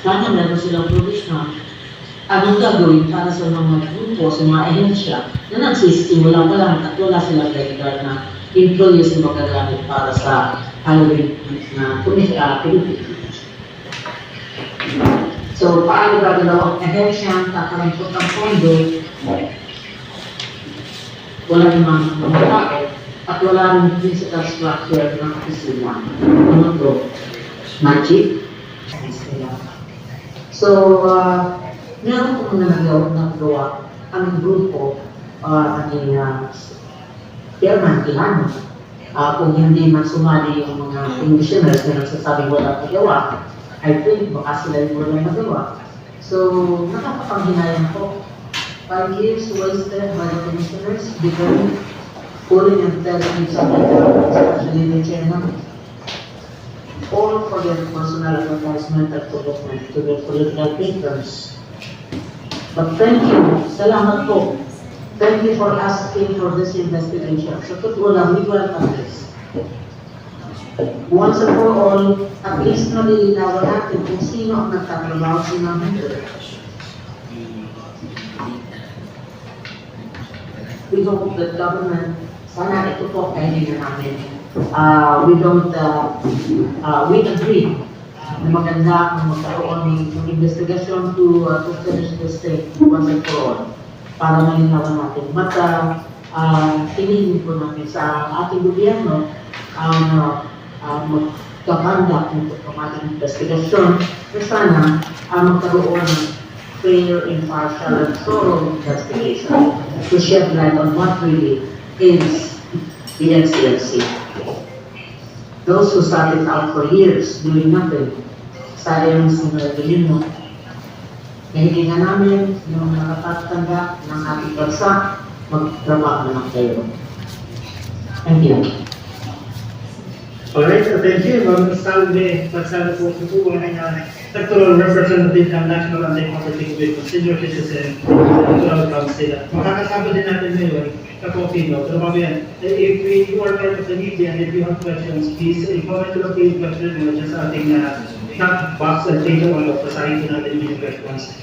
Sana meron silang provision. Anong gagawin para sa mga grupo, sa mga ahensya na nagsisimula pa lang at wala silang regular na employees na magagamit para sa Halloween na Pilipinas. So, paano gagalaw ang ahensya, kakarampot ang pondo, wala namang mamakait, at wala rin physical structure ng opisina. Ano to? Magic? So, meron ko na nagawa ang grupo, chairman, Ilano. Kung hindi man sumali yung mga commissioners na nagsasabing wala magawa, I think baka sila yung wala magawa. So, nakakapanghinayang ko. 5 years wasted by the commissioners because pulling and telling something, especially the chairman, all for their personal advertisement and commitment to their political papers. But thank you, salamat po. Thank you for asking for this investigation. Sa totoo lang, we welcome this. Once and for all, at least nalilinawan natin kung sino ang nagtatrabaho sa namin. We hope that government, sana ito po kainin na namin. We agree na maganda ang magkaroon ng investigation to finish this thing once and for all para malinawan natin. But tingin po namin sa ating gobyerno magkakanda ng ating investigation na sana magkaroon ng fair, impartial, and thorough investigation to shed light on what really is the NCLC. Those who sat it out for years doing nothing, sayang sinagaling mo. Nahilingan namin yung nakapagtanda ng ating bansa, magtrabaho naman kayo. Thank you. Alright, so thank you. Salve, pagsala po sa po ang Electoral Representative ng National Anti-Counterfeit Commission, Senior Citizen, Electoral Council. Makakasama din natin ngayon sa coffee, no? Pero mamaya, if you are part of the media and if you have questions, please comment to the page question mo dyan sa ating chat box and take a look. Pasahin po natin yung questions.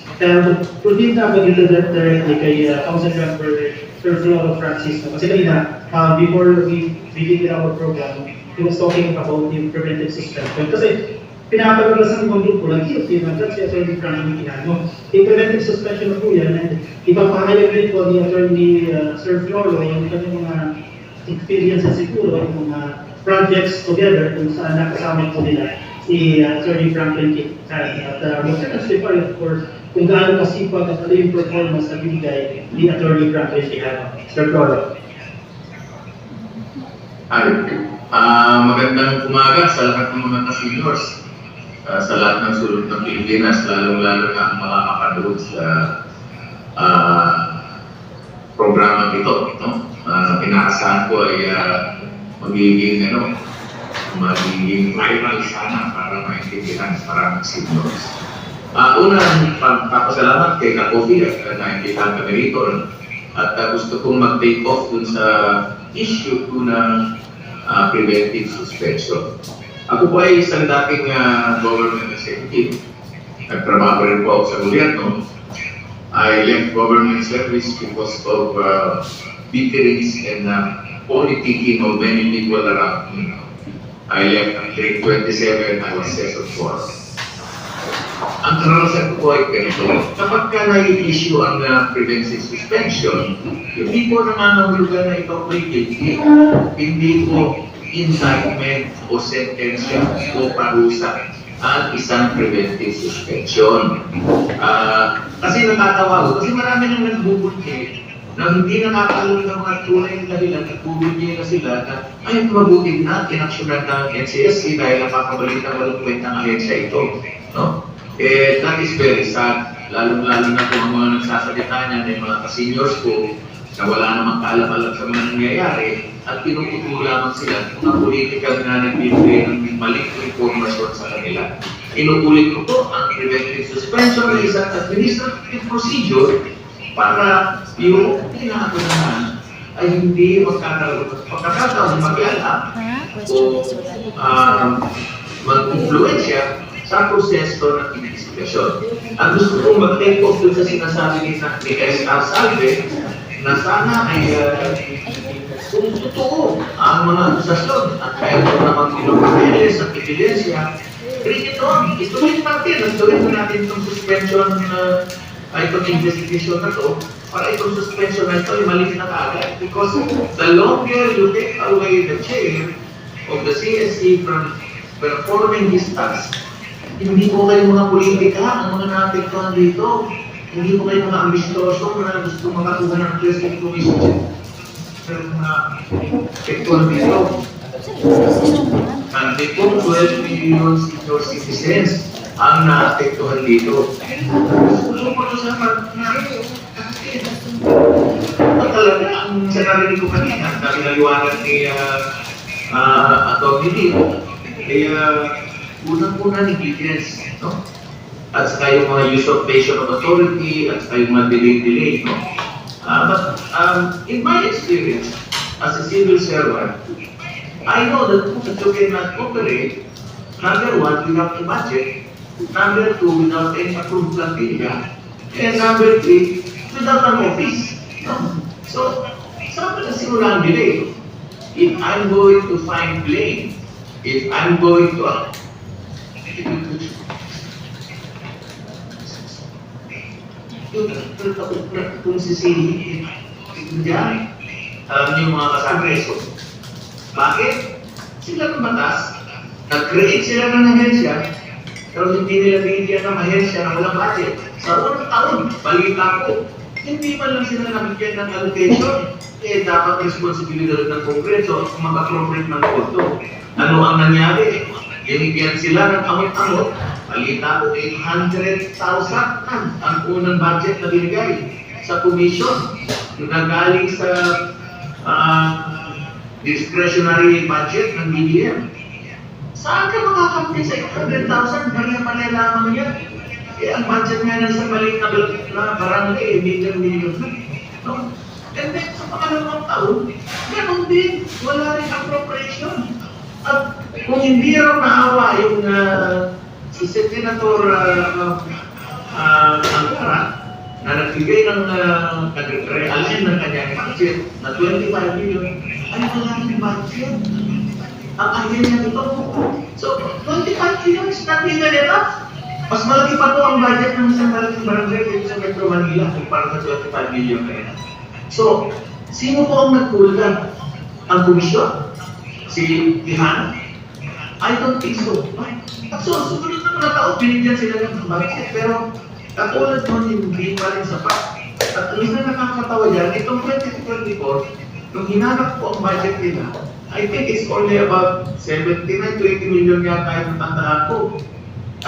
Proceed na mag-ito directly kay Council Member Sir Floro Francisco. Kasi kanina, before we begin our program, he was talking about the preventive suspension. Kasi pinapagalasan ko ang grupo lang, that's the attorney Franklin Quijano. Yung preventive suspension na po yan, and ipapahayag rin po ni Attorney Sir Floro yung kanyang mga experiences siguro, yung mga projects together kung saan nakasama po nila si Attorney Franklin Quijano. At mag-testify of course kung gaano kasipag at ano yung performance na binigay ni Attorney Franklin Quijano. Sir Floro. Magandang umaga sa lahat ng mga ka-seniors, sa lahat ng sulok ng Pilipinas, lalong-lalo na ang mga makapanood sa programa ito. Pinakasahan ko ay magiging viral sana para maintindihan sa maraming seniors. Unang pagpapasalamat kay Kakofi at naintindihan kami rito at gusto kong mag-take off dun sa issue ko ng preventive suspension. Ako po ay isang dating government executive. Nagtrabaho rin po ako sa gobyerno. I left government service because of bitterings and politicking of many people around me. I left at grade 27, I was session 4. Ang karanasan ko po ay ganito. Kapag ka na-issue ang preventive suspension, yung tipo na nangangulugan na ito ay hindi po indictment o sentensya o parusa ang isang preventive suspension. Kasi nakatawa ko, kasi marami nang nagbubunyi na hindi nakakaroon ng mga tunay na dahilan at bubunyi na sila na ay mabuti na inaksyonan ng NCSC dahil napapabalik ng walang kwentang ahensya ito. No? That is very sad, lalo-lalo na kung ang mga nagsasalita niya ng mga ka-seniors ko na wala namang kaalam-alam sa mga nangyayari at pinuputuro lamang sila ng political na nagbibigay ng maling informasyon sa kanila. Inuulit ko po ang preventive suspension na isang administrative procedure para yung pinakatunahan ay hindi magkakaroon mag-alap o mag-influensya sa proseso ng investigasyon. Ang gusto kong mag-take off dun sa sinasabi ni S.R. Salve na sana ay kung totoo ang mga akusasyon at kaya ito namang pinag-papeles at ebidensya, bring it on. Ituloy natin. Nagtuloy na natin itong suspension itong investigation na to para itong suspension na ito ay maliit na kaagad. Because the longer you take away the chair of the CSE from performing his task, hindi po kayo mga politika ang mga naapektuhan dito. Hindi po kayo mga ambisyoso na gusto makakuha ng president commission. Pero mga apektuhan dito. And the 12 million senior citizens ang naapektuhan dito. Gusto ko sa talaga ang sinabi ko kanina, dahil naliwanag ni Atty. Lim, unang-una negligence, no? At saka yung mga usurpation of authority, at saka yung mga delay, no? But in my experience, as a civil servant, I know that you cannot operate, number one, without a budget, number two, without any approved plantilla, and number three, without an office. No? So, saan pa nasimula ang delay? If I'm going to find blame, if I'm going to kung sisili diyan, alam niyo mga kasagreso. Bakit? Sila ng batas, nag-create sila ng ahensya, pero hindi nila binigyan ng ahensya na walang budget. Sa unang taon, balita ko, hindi man lang sila nabigyan ng allocation, dapat responsibilidad ng Kongreso mag-appropriate ng koto. Ano ang nangyari? Binigyan sila ng amot-amot, balita ko 800,000 ang unang budget na binigay sa commission na galing sa discretionary budget ng BBM. Saan ka makakampi sa 800,000? Mali-mali lamang yan. Ang budget nga sa maliit na barangay, million. No? And then, sa pangalawang taon, ganoon din, wala rin appropriation. At kung hindi raw naawa yung si Senator Angara, na nagbigay ng nag-realign ng kanyang budget na 25 million, ay wala rin budget. Ang ahensya nito. So, 25 million is not even enough. Mas malaki pa po ang budget ng isang malaking barangay dito sa Metro Manila kumpara sa 25 million na yan. So, sino po ang nagkulang? Ang komisyon? Si Ihan? I don't think so. So, sumunod na mga tao, binigyan sila ng budget. Pero, katulad nun, hindi pa rin sapat. At minsan nakakatawa dyan, itong 2024, nung hinanap po ang budget nila, I think it's only about 79 to 80 million yata yung tandaan ko.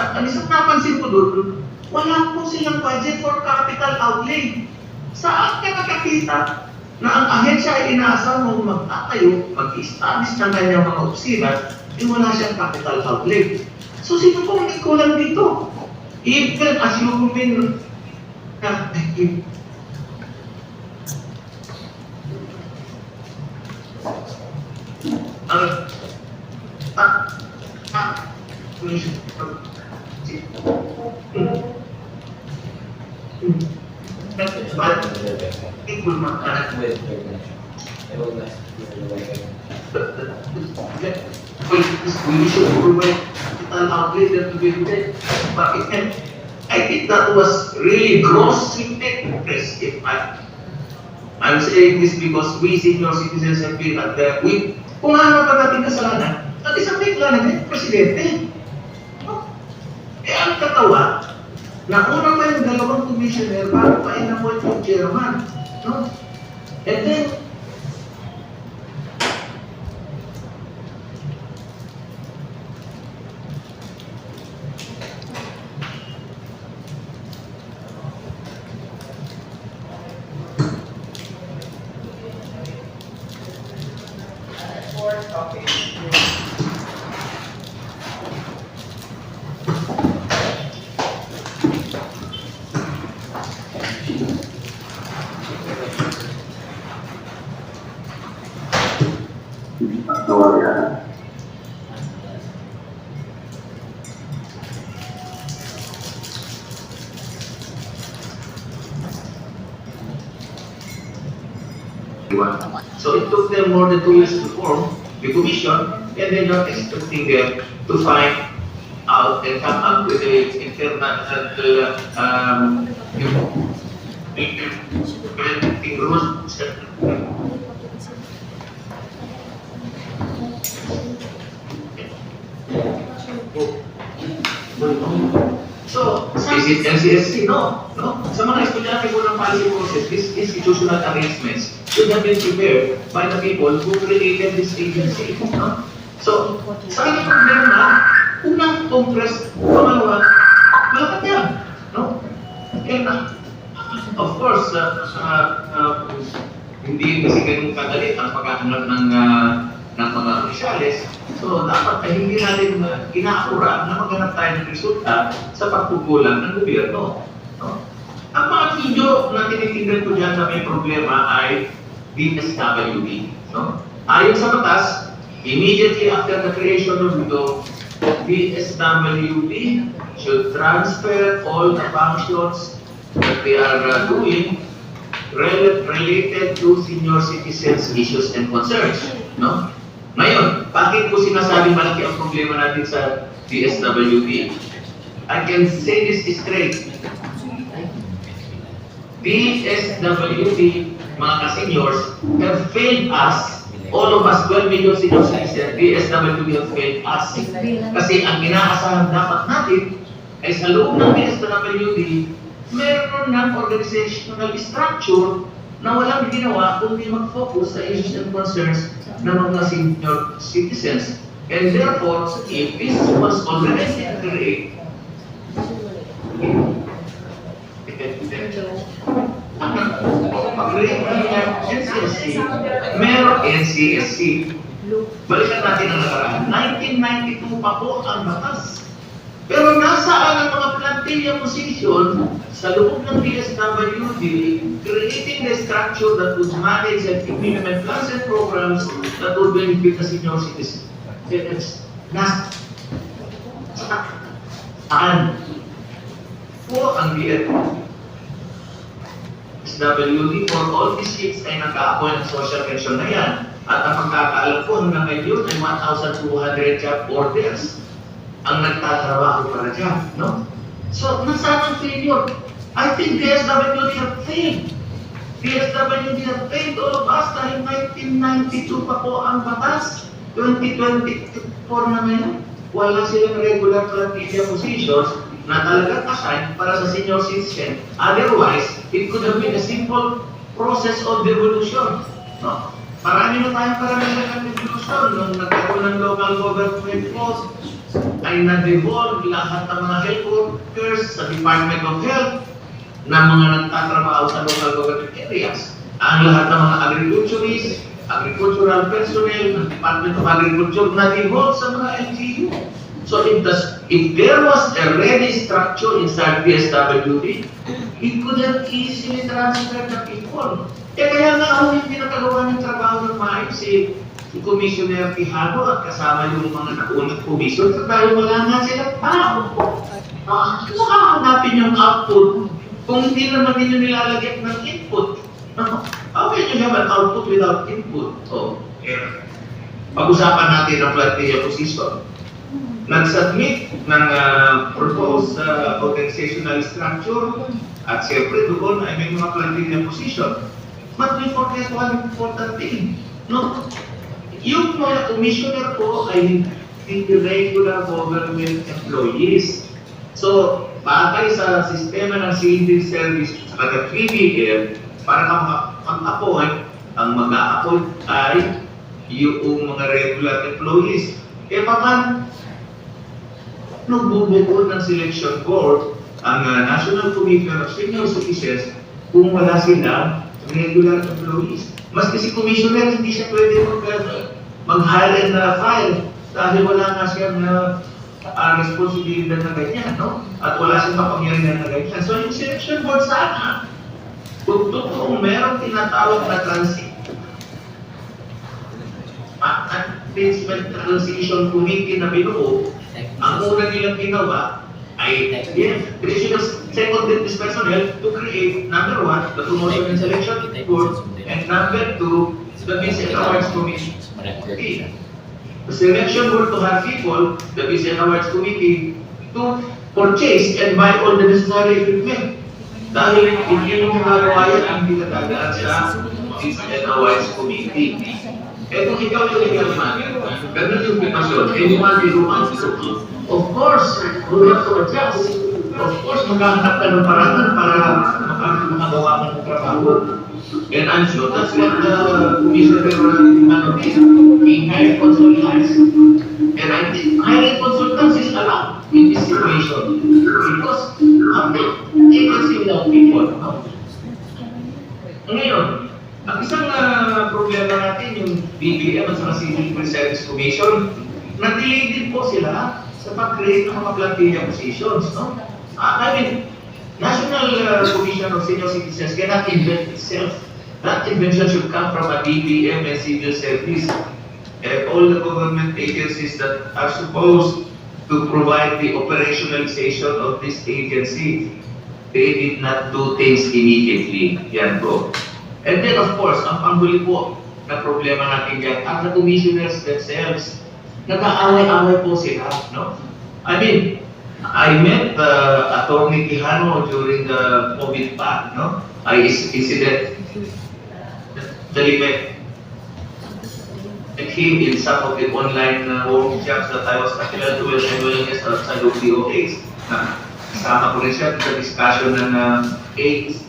At ang isang napansin ko doon, wala po silang budget for capital outlay. Saan ka nakakita na ang ahensya ay inaasal mo magtatayo, mag-establish ng kanyang mga opisina, wala siyang capital outlay. So sino po ang kulang dito? Even assuming na we should provide capital outlay that to be paid. But I think that was really gross injustice. If I'm saying this because we senior citizens have been at the kung ano pa natin kasalanan, at isang bigla na din, presidente. No? Ang katawa, nauna pa yung dalawang commissioner bago pa in-appoint yung chairman. No? And then, everyone. So it took them more than 2 years to form the commission, and they're not expecting them to find out and come up with a international implementing rules. So, is it NCSC? No. No. Sa mga estudyante po ng policy process, these institutional arrangements should have been prepared by the people who created this agency. No? So, sa aking problema, unang Congress, pangalawa, malapit yan. No? And, of course, hindi kasi ganun kagalit ang pagkahanap ng mga opisyalis. So, dapat ay hindi natin inaakura na maghanap tayo ng resulta sa pagkukulang ng gobyerno. No? Ang mga video na tinitingnan ko dyan na may problema ay DSWD. No? Ayon sa batas, immediately after the creation of ito, DSWD should transfer all the functions that they are doing related to senior citizens issues and concerns. No? Ngayon, bakit ko sinasabi malaki ang problema natin sa DSWD? I can say this straight. DSWD, mga ka-seniors, have failed us. All of us, 12 million senior citizens, DSWD have failed us. Kasi ang inaasahan dapat natin ay sa loob ng DSWD, meron ng organizational structure na walang ginawa kundi mag-focus sa issues and concerns ng mga senior citizens. And therefore, if this was already created, pag-create ng NCSC, meron NCSC. Balikan natin ang nakaraan. 1992 pa po ang batas. Pero nasaan ang mga plantilla position sa loob ng DSWD, creating the structure that would manage and implement plans and programs that would benefit the senior citizens. Saan po ang DSWD for all these seats ay nag-a-appoint ng social pension na yan. At ang pagkakaalam ko hanggang ngayon ay 1,200 job orders ang nagtatrabaho para dyan, no? So, nasaan ang failure? I think DSWD have failed. DSWD have failed all of us dahil 1992 pa po ang batas. 2024 na ngayon. Wala silang regular plantilla positions na talagang assigned para sa senior citizen. Otherwise, it could have been a simple process of devolution. No? Marami na tayong karamihan ng devolution nung nagkaroon ng local government laws ay na-devolve lahat ng mga health workers sa Department of Health na mga nagtatrabaho sa local government areas. Ang lahat ng mga agriculturists, agricultural personnel ng Department of Agriculture na-devolve sa mga LGU. So if there was a ready structure inside DSWD, it could have easily transferred the people. Kaya nga ako hindi nakagawa ng trabaho ng maayos si Commissioner Tijano at kasama yung mga naunang commission dahil wala nga silang tao. Nakahanapin yung output kung hindi naman ninyo nilalagyan ng input. How can you have an output without input? So, pag-usapan natin ang plantilla position. Nag-submit ng proposed organizational structure at siyempre doon ay may mga plantilla position. But we forget one important thing. No? Yung mga commissioner po ay regular government employees. So, batay sa sistema ng civil service at the 3BM, para mag-appoint, ang mag-a-appoint ay yung mga regular employees. E paman, nagbubuo ng selection board ang National Commission of Senior Citizens kung wala sila regular employees. Maski si commissioner, hindi siya pwede mag-hire and fire dahil wala nga siyang responsibilidad na ganyan, no? At wala siyang kapangyarihan na ganyan. So yung selection board sana, kung totoong merong tinatawag na transition committee na binuo, ang una nilang ginawa Yes, they should have seconded this personnel to create, number one, the promotion and selection board, and number two, the Vice Awards Committee. The selection board to have people, the Vice Awards Committee, to purchase and buy all the necessary equipment. Dahil hindi yung nagawa yan, hindi natagaan sa Vice Awards Committee. Eh kung ikaw yung chairman, ganun yung pipasyon, eh you want to do of course, we have to adjust. Of course, maghahanap ka ng paraan para makagawa ka ng trabaho. And I'm sure that's what Commissioner he hired consultants. And I think hiring consultants is allowed in this situation. Because agency without people. Ngayon, ang isang problema natin, yung BBM at sa Civil Service Commission, na-delay din po sila sa pag-create ng mga plantilla positions, no? I mean, National Commission of Senior Citizens cannot invent itself. That invention should come from a BBM and civil service. And all the government agencies that are supposed to provide the operationalization of this agency, they did not do things immediately. Yan po. And then of course, ang panghuli po na problema natin yan, ang the commissioners themselves, nag-aaway-aaway po sila, no? I mean, I met Attorney Quijano during the COVID pa, no? I incident met him in some of the online workshops that I was attending to as well as sa WDOH. Kasama ko rin siya sa discussion ng AIDS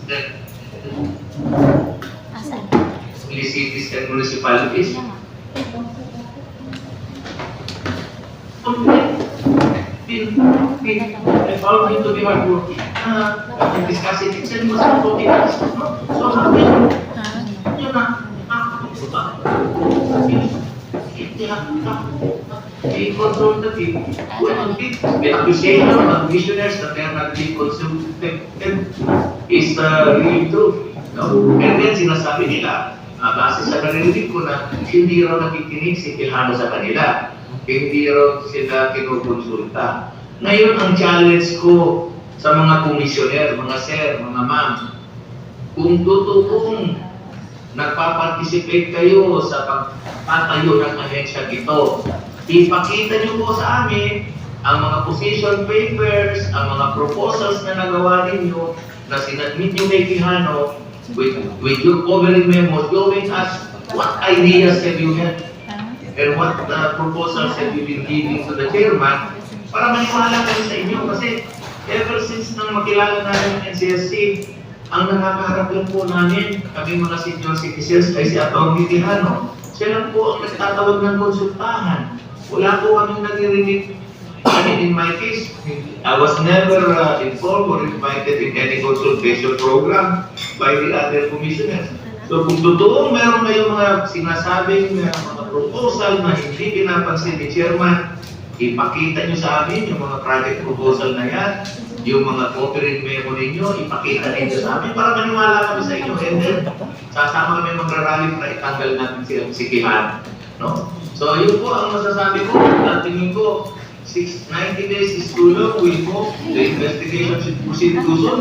cities and municipalities. I found him to be hardworking. Discussing things and he was supporting us. So happy. Yun na. A consultative the accusation of commissioners that they are not being consulted is really true. No? And then sinasabi nila, base sa narinig ko na hindi raw nakikinig si Quijano sa kanila. Hindi raw sila kinukonsulta. Ngayon ang challenge ko sa mga komisyoner, mga sir, mga ma'am, kung totoong nagpa-participate kayo sa pagpatayo ng ahensyang ito, ipakita niyo po sa amin ang mga position papers, ang mga proposals na nagawa ninyo na sinadmit niyo kay Quijano with your covering memos showing us what ideas have you had and what proposals have you been giving to the chairman para maniwala kami sa inyo kasi ever since nang makilala namin ang NCSC, ang nakakaharap lang po namin, kami mga senior citizens ay si Atty. Quijano. Siya lang po ang nagtatawag ng konsultahan. Wala po kaming nagirinig. I mean, in my case, I was never informed or invited in any consultation program by the other commissioners. So kung totoong meron kayong mga sinasabing mga proposal na hindi pinapansin ni Chairman, ipakita nyo sa amin yung mga project proposal na yan, yung mga covering memo ninyo, ipakita ninyo sa amin para maniwala kami sa inyo. And then, sasama kami magrarally para itanggal natin si Quijano. No? So, yun po ang masasabi ko. Tingin ko, 90 days is too long. We hope the investigation should proceed too soon.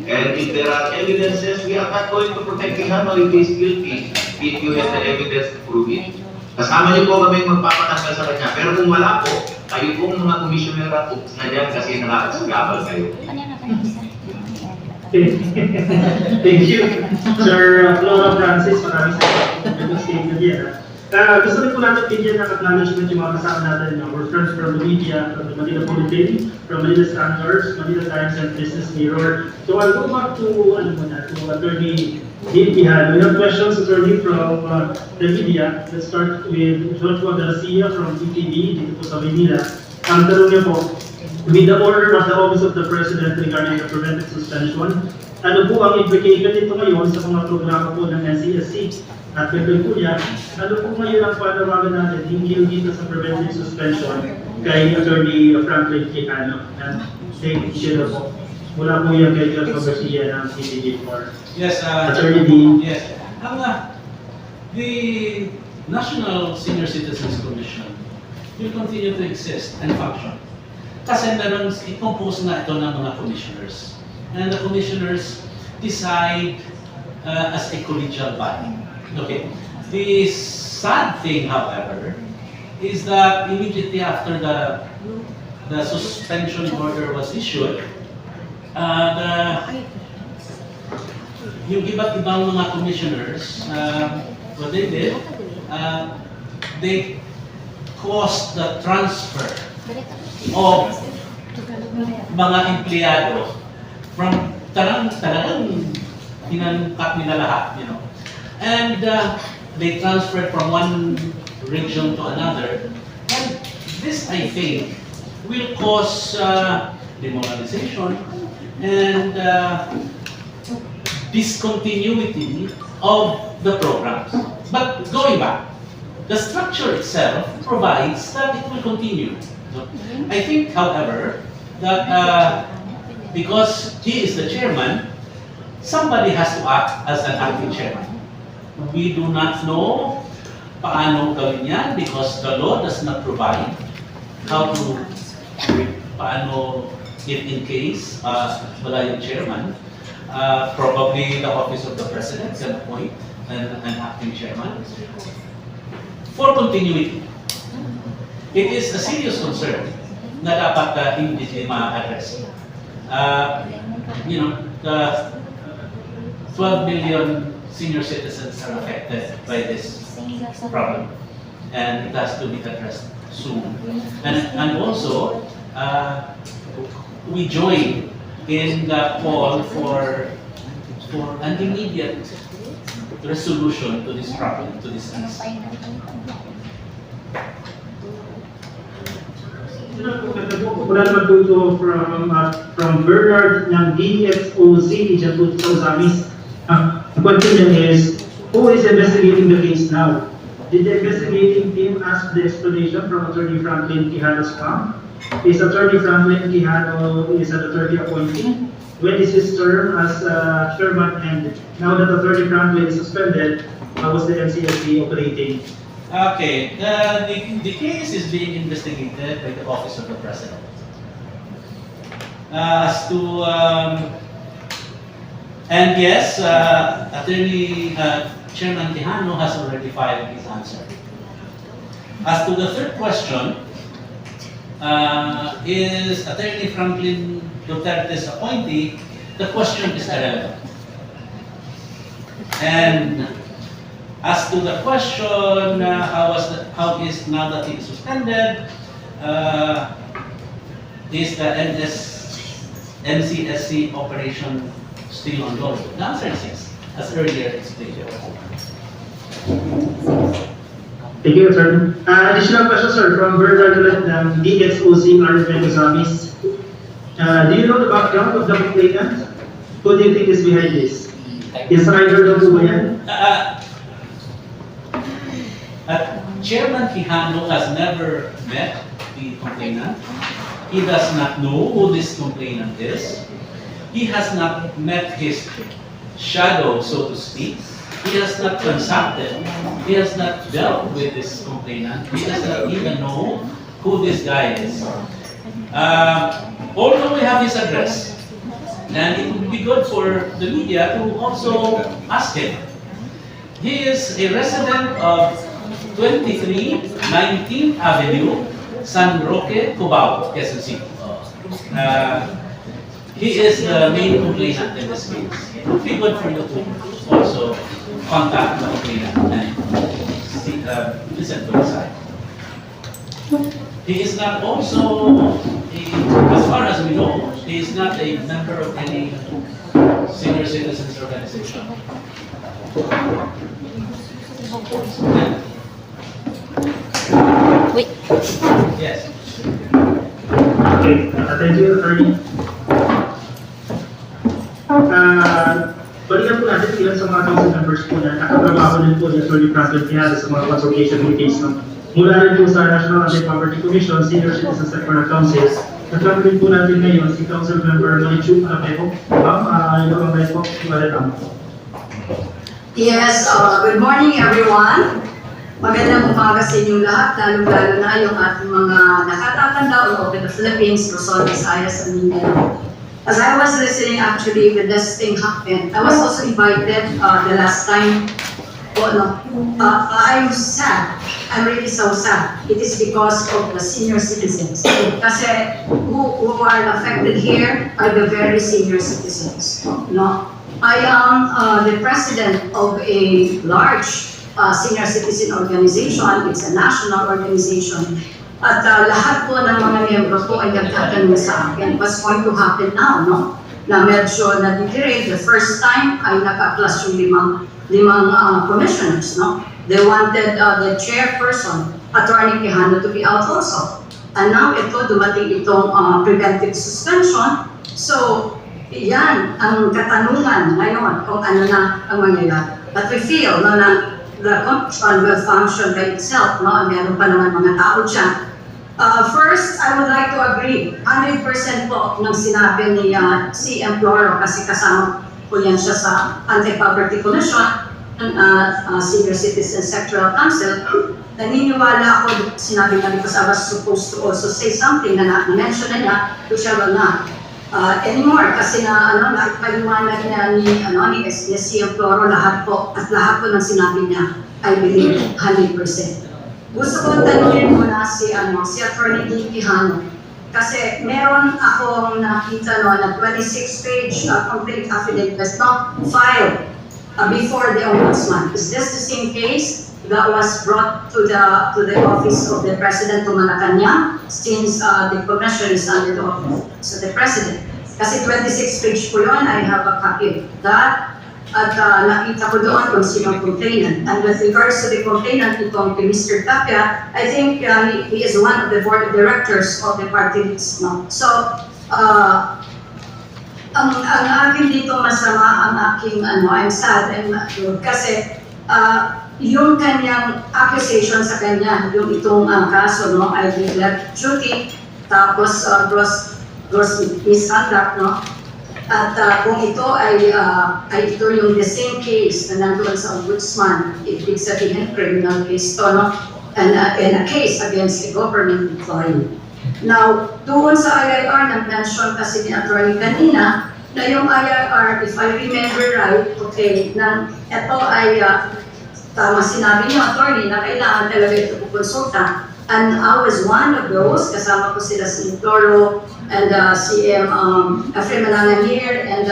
And if there are evidences, we are not going to protect Quijano if he is guilty if you have the evidence to prove it. Kasama niyo po kami magpapatanggal sa kanya. Pero kung wala po, kayo pong mga commissioner at ups na dyan kasi nakakasagabal kayo. Thank you, Sir Flora Francis. Maraming salamat sa statement yan. Gusto rin po natin bigyan ng acknowledgement yung mga kasama natin, our friends from the media, from the Manila Bulletin, from Manila Standards, Manila Times and Business Mirror. So I'll go back to Attorney Dean Quijano. We have questions, Attorney, from the media. Let's start with Joshua Garcia from TTV dito po sa Manila. Ang tanong niya po, with the order of the Office of the President regarding the preventive suspension, ano po ang implication nito ngayon sa mga programa po ng NCSC? At gagawin po niya, ano po ngayon ang panawagan natin hinggil dito sa preventive suspension kay Attorney Franklin Quijano? And thank you po. Mula po yan kay Joshua Garcia ng CTV4. Yes, Attorney Dean. Yes. The National Senior Citizens Commission will continue to exist and function. kasi meron, i-compose nga ito ng mga commissioners. And the commissioners decide as a collegial body. Okay. The sad thing, however, is that immediately after the suspension order was issued, yung iba't ibang mga commissioners, what they did, they caused the transfer of mga empleyado from talagang hinangkat nila lahat, you know. And they transferred from one region to another. And this, I think, will cause demoralization and discontinuity of the programs. But going back, the structure itself provides that it will continue. I think, however, that because he is the chairman, somebody has to act as an acting chairman. We do not know paano gawin yan because the law does not provide how to, paano if in case wala yung chairman, probably the office of the president can appoint an acting chairman for continuity. It is a serious concern na dapat hindi ma-address. You know, the 12 million senior citizens are affected by this problem, and it has to be addressed soon. And also, we join in the call for an immediate resolution to this problem, to this issue. Wala naman po ito from Bernard ng DXOZ, dyan po sa Usamis. The question is, who is investigating the case now? Did the investigating team ask the explanation from Attorney Franklin Quijano's camp? Is Attorney Franklin Quijano is an attorney appointee? When is his term as chairman end? Now that Attorney Franklin is suspended, how was the NCSC operating? Okay, the case is being investigated by the Office of the President. As to, and yes, Attorney Chairman Quijano has already filed his answer. As to the third question, is Attorney Franklin Duterte's appointee, the question is irrelevant. And as to the question, how is now that he is suspended, is the NCSC operation still ongoing? The answer is yes, as earlier explained. Thank you, Attorney. Additional question, sir, from Bernard ng DXOC RFN Usamis. Do you know the background of the complainant? Who do you think is behind this? Is Ryder daw po ba yan? Chairman Quijano has never met the complainant. He does not know who this complainant is. He has not met his shadow, so to speak. He has not consulted. He has not dealt with this complainant. He does not even know who this guy is. Although we have his address, and it would be good for the media to also ask him. He is a resident of 23 19th Avenue, San Roque, Cubao, Quezon City. He is the main complainant in this case. It would be good for you to also contact the complainant and see, listen to his side. He is not also, as far as we know, he is not a member of any senior citizens organization. Wait. Yes. Okay, thank you, Attorney. Balikan po natin ilan sa mga council members po na nakatrabaho din po ni Attorney Franklin Quijano sa mga consultation meetings mula rin po sa National Anti-Poverty Commission, Senior Citizen Sector Council. Nagkakaroon po natin ngayon si Council Member Marichu Apego. Ma'am, ilo ang po, welcome. Yes, good morning everyone. Magandang umaga sa inyo lahat, lalo-lalo na yung ating mga nakatatanda all over the Philippines, Luzon, Visayas, and Mindanao. As I was listening, actually, when this thing happened, I was also invited the last time. I'm sad. I'm really so sad. It is because of the senior citizens. Kasi who are affected here are the very senior citizens. No? I am the president of a large senior citizen organization. It's a national organization. At lahat po ng mga miyembro po ay nagtatanong sa akin, what's going to happen now, no? Na medyo na-degrade. The first time ay naka-plus yung limang commissioners, no? They wanted the chairperson, Attorney Quijano, to be out also. And now ito, dumating itong preventive suspension. So, yan ang katanungan ngayon kung ano na ang mangyayari. But we feel no, na the commission will function by itself, no? Meron pa naman mga tao dyan. First, I would like to agree, 100% po ng sinabi ni CM Floro kasi kasama po yan siya sa Anti-Poverty Commission, Senior Citizen Sectoral Council. Naniniwala ako, sinabi nga because I was supposed to also say something na na-mention na niya, which I will not anymore kasi nakipaliwanag niya ni CM Floro lahat po at lahat po ng sinabi niya, I believe 100%. Gusto ko tanungin muna si Attorney Quijano kasi meron akong nakita na 26-page complete affidavit filed before the Ombudsman. Is this the same case that was brought to the office of the President to Malacanang since the commission is under the office of the President? Kasi 26-page po yun, I have a copy of that. At nakita ko doon kung sino complainant. And with regards to the complainant itong Mr. Tapia, I think he is one of the board of directors of the party list. No? So, ang akin dito masama, ang aking I'm sad and kasi yung kanyang accusation sa kanya, yung itong kaso, no, I neglect duty, tapos gross misconduct, no? At kung ito ay ito yung the same case na nandoon sa Ombudsman, ibig sabihin criminal case to, no? And a case against a government employee. Now, doon sa IIR, nag-mention kasi ni Attorney kanina, na yung IIR, if I remember right, okay, na ito ay tama sinabi niyo, Attorney, na kailangan talaga ito pukonsulta. And I was one of those, kasama ko sila si Floro and CM Fremanangan here and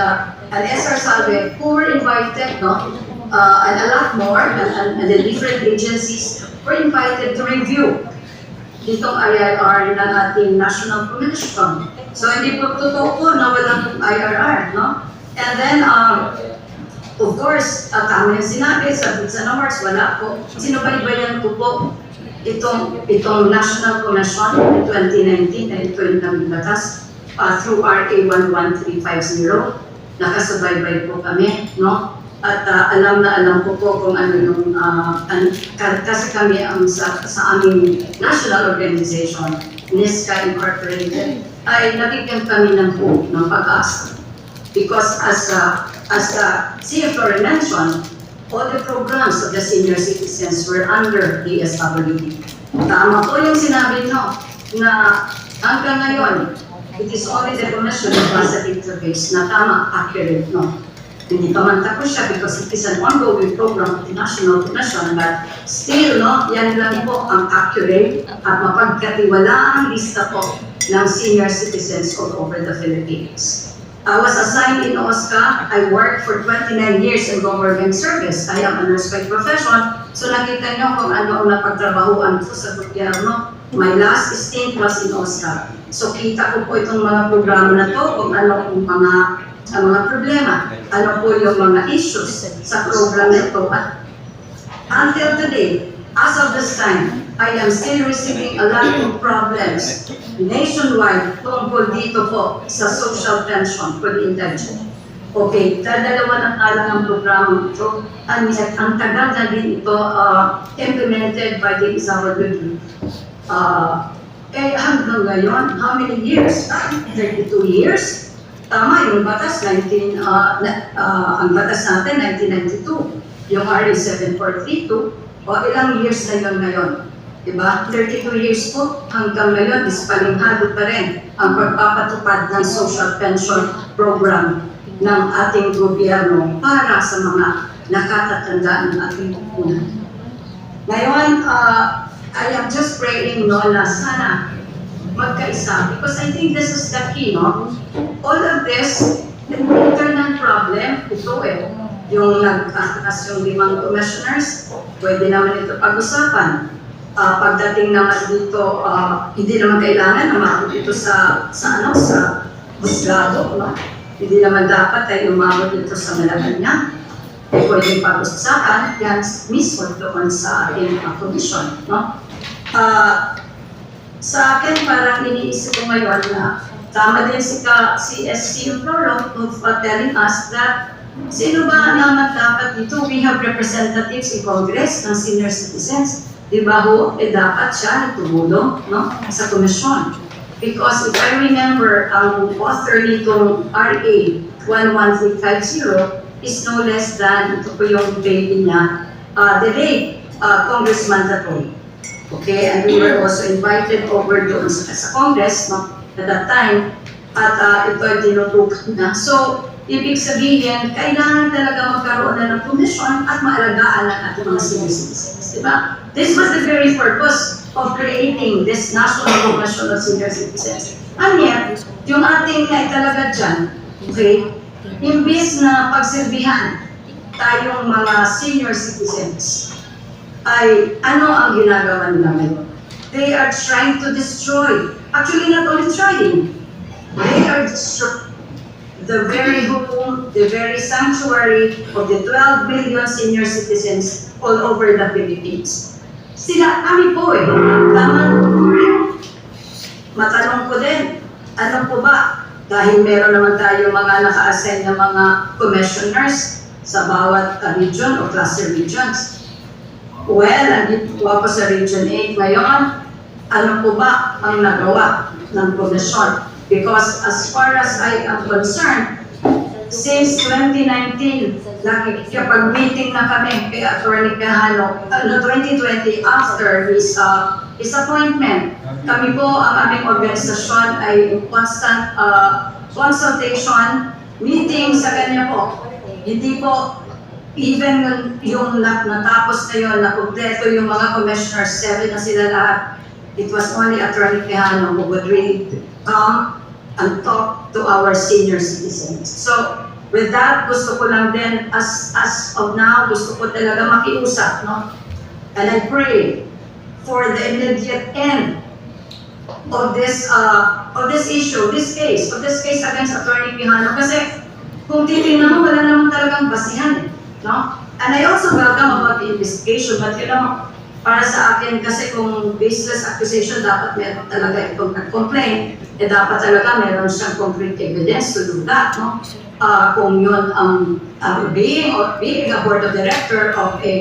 SR Salve, who were invited, no? And a lot more, and the different agencies were invited to review ditong IIR ng ating National Commission. So hindi po totoo po na walang IRR, no? And then, of course, tama yung sinabi, sa Bits and Awards, wala po. Sinubaybayan ko po itong National Commission in 2019 na ito yung namibatas through RA 11350. Nakasubaybay po kami, no? At alam na alam ko po kung ano yung, kasi kami sa aming national organization, NISCA Incorporated, ay nabigyan kami ng hope, ng pag-asa. Because as CF Flore mentioned, all the programs of the senior citizens were under DSWD. Tama po yung sinabi nyo na hanggang ngayon, it is only the Commission of Positive Surveys na tama, accurate, no? Hindi pa man tapos siya because it is an ongoing program of the National Commission, but still, no, yan lang po ang accurate at mapagkatiwalaang lista po ng senior citizens all over the Philippines. I was assigned in OSCA. I worked for 29 years in government service. I am a nurse by profession. So nakita nyo kung ano ang napagtrabahuan ko sa gobyerno. My last stint was in OSCA. So kita ko po itong mga programa na to, kung ano ang mga problema, ano po yung mga issues sa program na ito. At until today, as of this time, I am still receiving a lot of problems nationwide tungkol dito po sa social pension for the indigent. Okay, dalawa na lang ang programa ito, and yet ang tagal na din ito implemented by the DSWD. Hanggang ngayon, how many years? 32 years? Tama, yung batas, ang batas natin, 1992. Yung RA 7432, O ilang years na yun ngayon? Diba? 32 years po hanggang ngayon is palinghado pa rin ang pagpapatupad ng social pension program ng ating gobyerno para sa mga nakatatandaan ng ating lipunan. Ngayon, I am just praying na sana magkaisa because I think this is the key, no? All of this, internal problem, ito yung nagkatakas yung 5 commissioners, pwede naman ito pag-usapan. Pagdating naman dito, hindi naman kailangan na umabot ito sa husgado, no? Hindi naman dapat ay umabot ito sa Malacanang. Pwede pag-usapan yan mismo doon sa ating commission, no? Sa akin, parang iniisip ko ngayon na tama din si SC Floro of telling us that sino ba naman dapat dito? We have representatives in Congress ng senior citizens. Di ba ho, dapat siya tumulong, no, sa komisyon. Because if I remember, ang author nitong RA 11350 is no less than, ito po yung baby niya, the late Congressman Tatoy. Okay, and we were also invited over doon sa Congress, no, at that time, at ito ay tinutukan na. So, ibig sabihin, kailangan talaga magkaroon na ng komisyon at maalagaan ang ating mga senior citizens, di ba? This was the very purpose of creating this National Commission of Senior Citizens. And yet, yung ating talaga dyan, okay, imbis na pagsilbihan tayong mga senior citizens, ay ano ang ginagawa nila ngayon? They are trying to destroy, actually not only trying, they are destroying the very home, the very sanctuary of the 12 million senior citizens all over the Philippines. Sila, kami po tama. Matanong ko din, ano po ba? Dahil meron naman tayo mga naka-assign na mga commissioners sa bawat region o cluster regions. Well, andito po ako sa Region 8 ngayon, ano po ba ang nagawa ng komisyon? Because as far as I am concerned, since 2019, nakikipag-meeting na kami kay Atty. Quijano, 2020, after his appointment. Kami po, ang aming organisasyon ay in constant consultation, meeting sa kanya po. Hindi po, even yung natapos na yun, nakumpleto yung mga commissioners, 7 na sila lahat. It was only Atty. Quijano who would really come and talk to our senior citizens. So, with that, gusto ko lang din, as of now, gusto ko talaga makiusap, no? And I pray for the immediate end of this issue, this case against Atty. Quijano. Kasi, kung titingnan mo, wala naman talagang basihan, no? And I also welcome about the investigation, but you know, para sa akin, kasi kung baseless accusation, dapat meron talaga itong nag-complain, dapat talaga meron siyang concrete evidence to do that, no? Kung yun being a board of director of a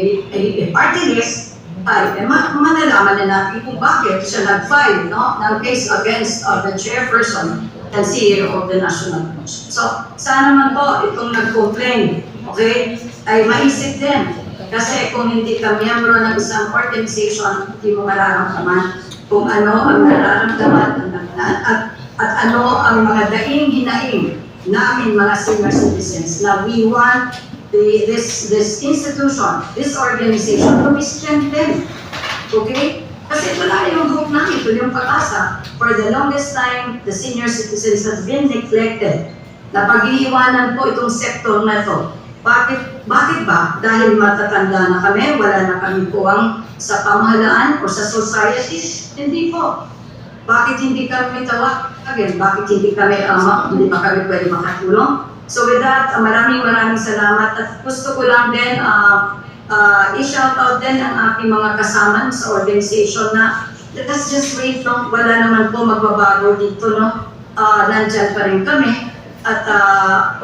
party list, ay manalaman na natin kung bakit siya nag-file, no, ng case against the chairperson and CEO of the National Commission. So, sana man po itong nag-complain, okay, ay maisip din. Kasi kung hindi ka miyembro ng isang organization, hindi mo mararamdaman kung ano ang nararamdaman at ano ang mga daing-hinaing namin mga senior citizens na we want this institution, this organization to be strengthened. Okay? Kasi ito lang yung hope namin, ito yung pag-asa. For the longest time, the senior citizens have been neglected. Napag-iiwanan po itong sektor na ito. Bakit ba? Dahil matatanda na kami, wala na kami puwang sa pamahalaan o sa society? Hindi po. Bakit hindi kami tawagin? Bakit hindi ba kami pwede makatulong? So with that, maraming salamat at gusto ko lang din i-shout out din ang aking mga kasama sa organization na let's just wait, no? Wala naman po magbabago dito, no? Nandyan pa rin kami. At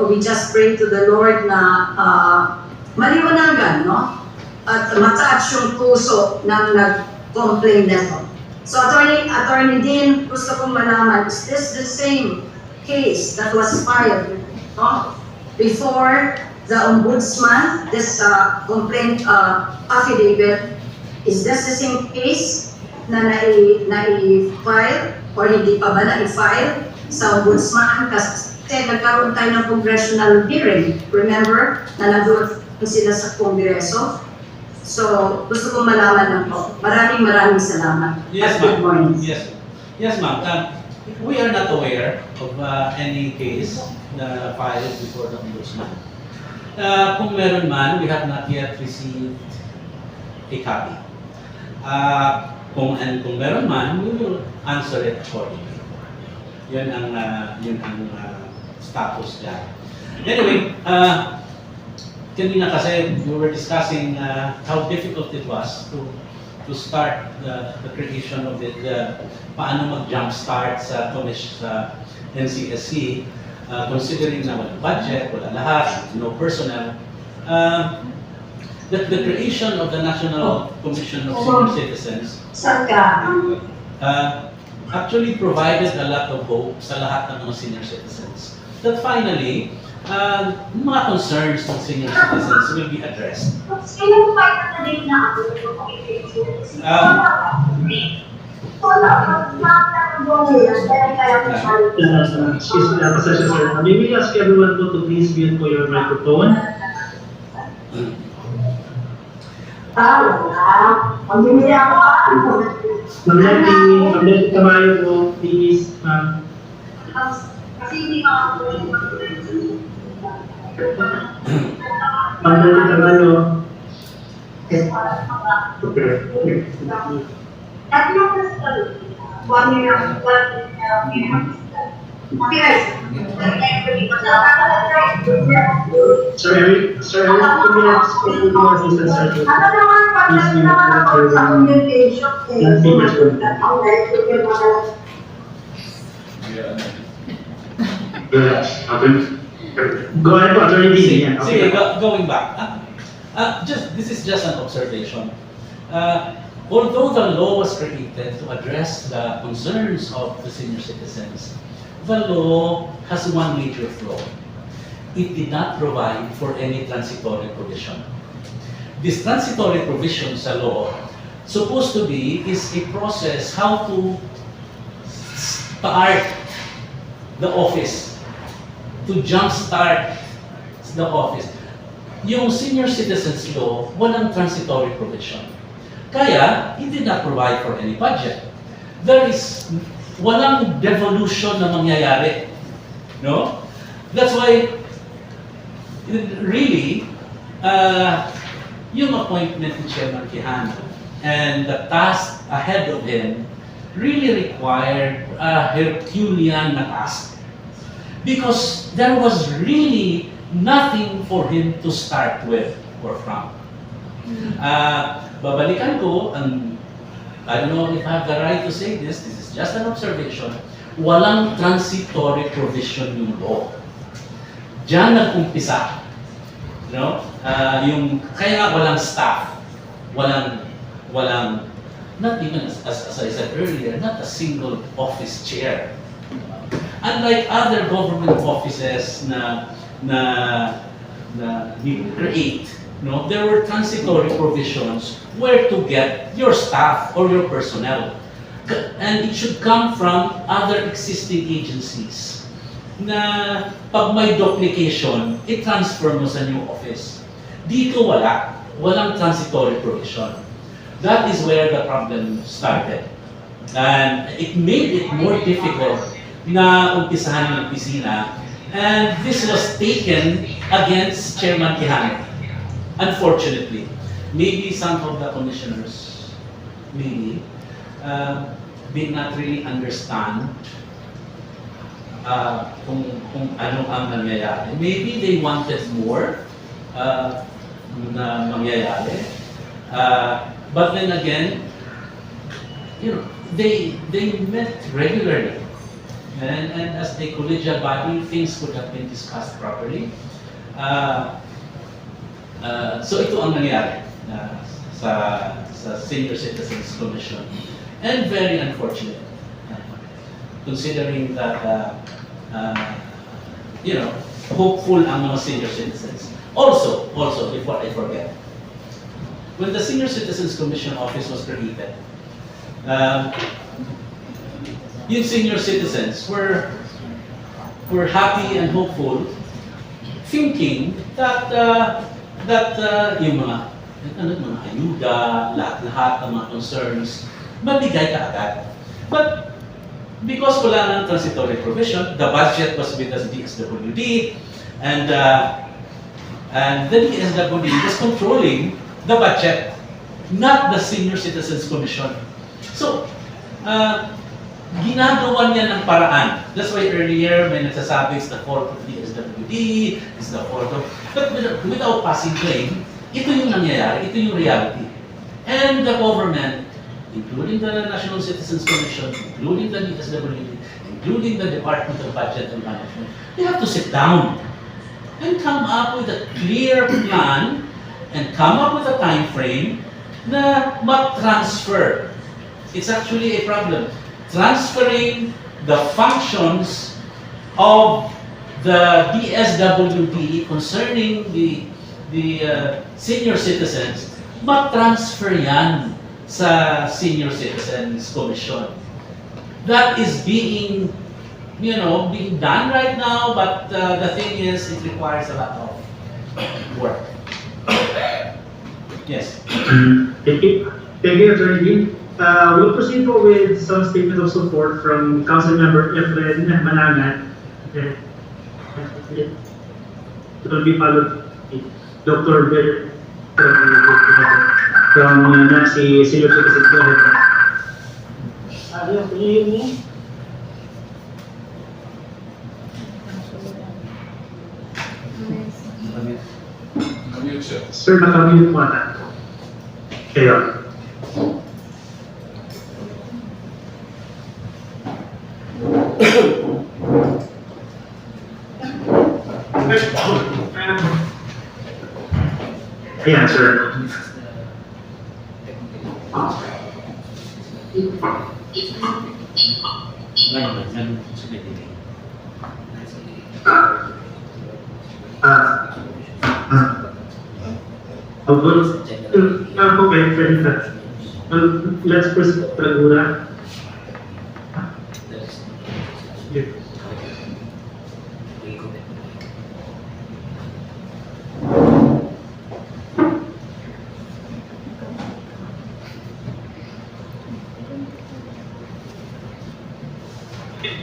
we just pray to the Lord na maliwanagan, no? At mataas yung puso ng nag-complain nito. So, Attorney Dean, gusto kong malaman, is this the same case that was filed, no, before the Ombudsman, this complaint affidavit Is this the same case na nai-file or hindi pa ba nai-file sa ombudsman? Kasi nagkaroon tayo ng congressional hearing. Remember, na nandun sila sa Kongreso. So, gusto kong malaman lang po. Maraming salamat. Yes, At good morning. ma'am. Yes, ma'am. We are not aware of any case na filed before the ombudsman. Kung meron man, we have not yet received a copy. Kung meron man, we will answer it accordingly. Yun ang status dyan. Anyway, kanina kasi we were discussing how difficult it was to start the creation of it, paano mag-jumpstart sa NCSC, considering na walang budget, wala lahat, no personnel. The creation of the National Commission of Senior Citizens Saan ka? actually provided a lot of hope sa lahat ng mga senior citizens that finally, mga concerns ng senior citizens will be addressed. Sino mo pa na din na ako? Excuse me, Pasensya sir. May we ask everyone po to please mute po your microphone. Ma'am Letty Tamayo po, please, ma'am. Kasi hindi ako Ma'am Letty Tamayo. at yung one year. Sir Eric, can we ask for more assistance, sir? Ano naman pag naman ako sa communication Go ahead po, Attorney Dean. Yeah, Sige, okay. going back. This is just an observation. Although the law was created to address the concerns of the senior citizens, the law has one major flaw. It did not provide for any transitory provision. This transitory provision sa law supposed to be is a process how to start the office, to jumpstart the office. Yung senior citizens law, walang transitory provision. Kaya, it did not provide for any budget. Walang devolution na mangyayari. No? That's why, really, yung appointment ni Chairman Quijano and the task ahead of him really required a Herculean task. Because there was really nothing for him to start with or from. Babalikan ko, I don't know if I have the right to say this is just an observation, walang transitory provision yung law. Diyan nag-umpisa. No? Kaya nga walang staff, walang, not even, as I said earlier, not a single office chair. Unlike other government offices na we create, no, there were transitory provisions where to get your staff or your personnel. And it should come from other existing agencies na pag may duplication, i-transfer mo sa new office. Dito walang transitory provision. That is where the problem started. And it made it more difficult na umpisahan yung opisina. And this was taken against Chairman Quijano. Unfortunately, maybe some of the commissioners did not really understand kung ano ang nangyayari. Maybe they wanted more na mangyayari. But then again, they met regularly. And as a collegial body, things could have been discussed properly. So ito ang nangyari sa Senior Citizens Commission. And very unfortunate, considering that, hopeful ang mga senior citizens. Also, before I forget, when the Senior Citizens Commission Office was created, yung senior citizens were happy and hopeful, thinking that yung mga ayuda, lahat ng mga concerns, mabigay ka agad. But because wala ng transitory provision, the budget was with the DSWD, and the DSWD was controlling the budget, not the Senior Citizens Commission. So, ginagawa niya ng paraan. That's why earlier may nagsasabi it's the fault of DSWD, it's the fault of... But without passing blame, ito yung nangyayari, ito yung reality. And the government, including the National Citizens Commission, including the DSWD, including the Department of Budget and Management, they have to sit down and come up with a clear plan and come up with a time frame na mag-transfer. It's actually a problem. Transferring the functions of the DSWD concerning the senior citizens, mag-transfer yan sa Senior Citizens Commission. That is being done right now, but the thing is, it requires a lot of work. Yes. Thank you. Thank you, Attorney Dean. We'll proceed po with some statement of support from Councilmember Efren Manangat. It will be followed by Dr. Bill from Nancy Senior Citizens. Go ahead. Yes, can you hear me? Sir, nakamute mo ata. Kaya. Ayan, sir. Okay, fair enough. Let's proceed, Tragura. Yeah.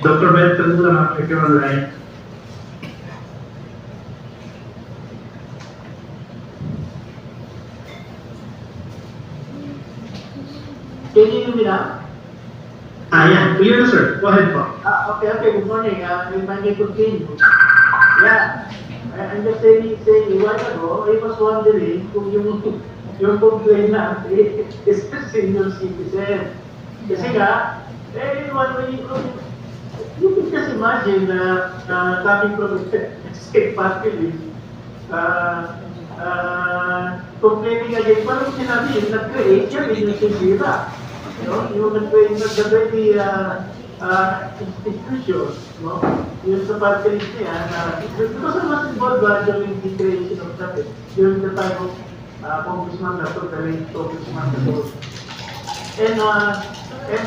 Dr. Ben Tragura, if you're online. Can you hear me now? Yeah, clear na, sir. Go ahead po. Okay, good morning. If I may continue. Yeah, I'm just saying a while ago, I was wondering kung yung complaint natin is the senior citizen. Kasi nga, you can just imagine coming from the state party list, complaining again, parang sinabi yung nag-create yan, yung sisira. Yung nag-create institutions, yung sa party list niya, because I was involved during the creation of that, during the time of Congressman Dato, the late Congressman Dato. And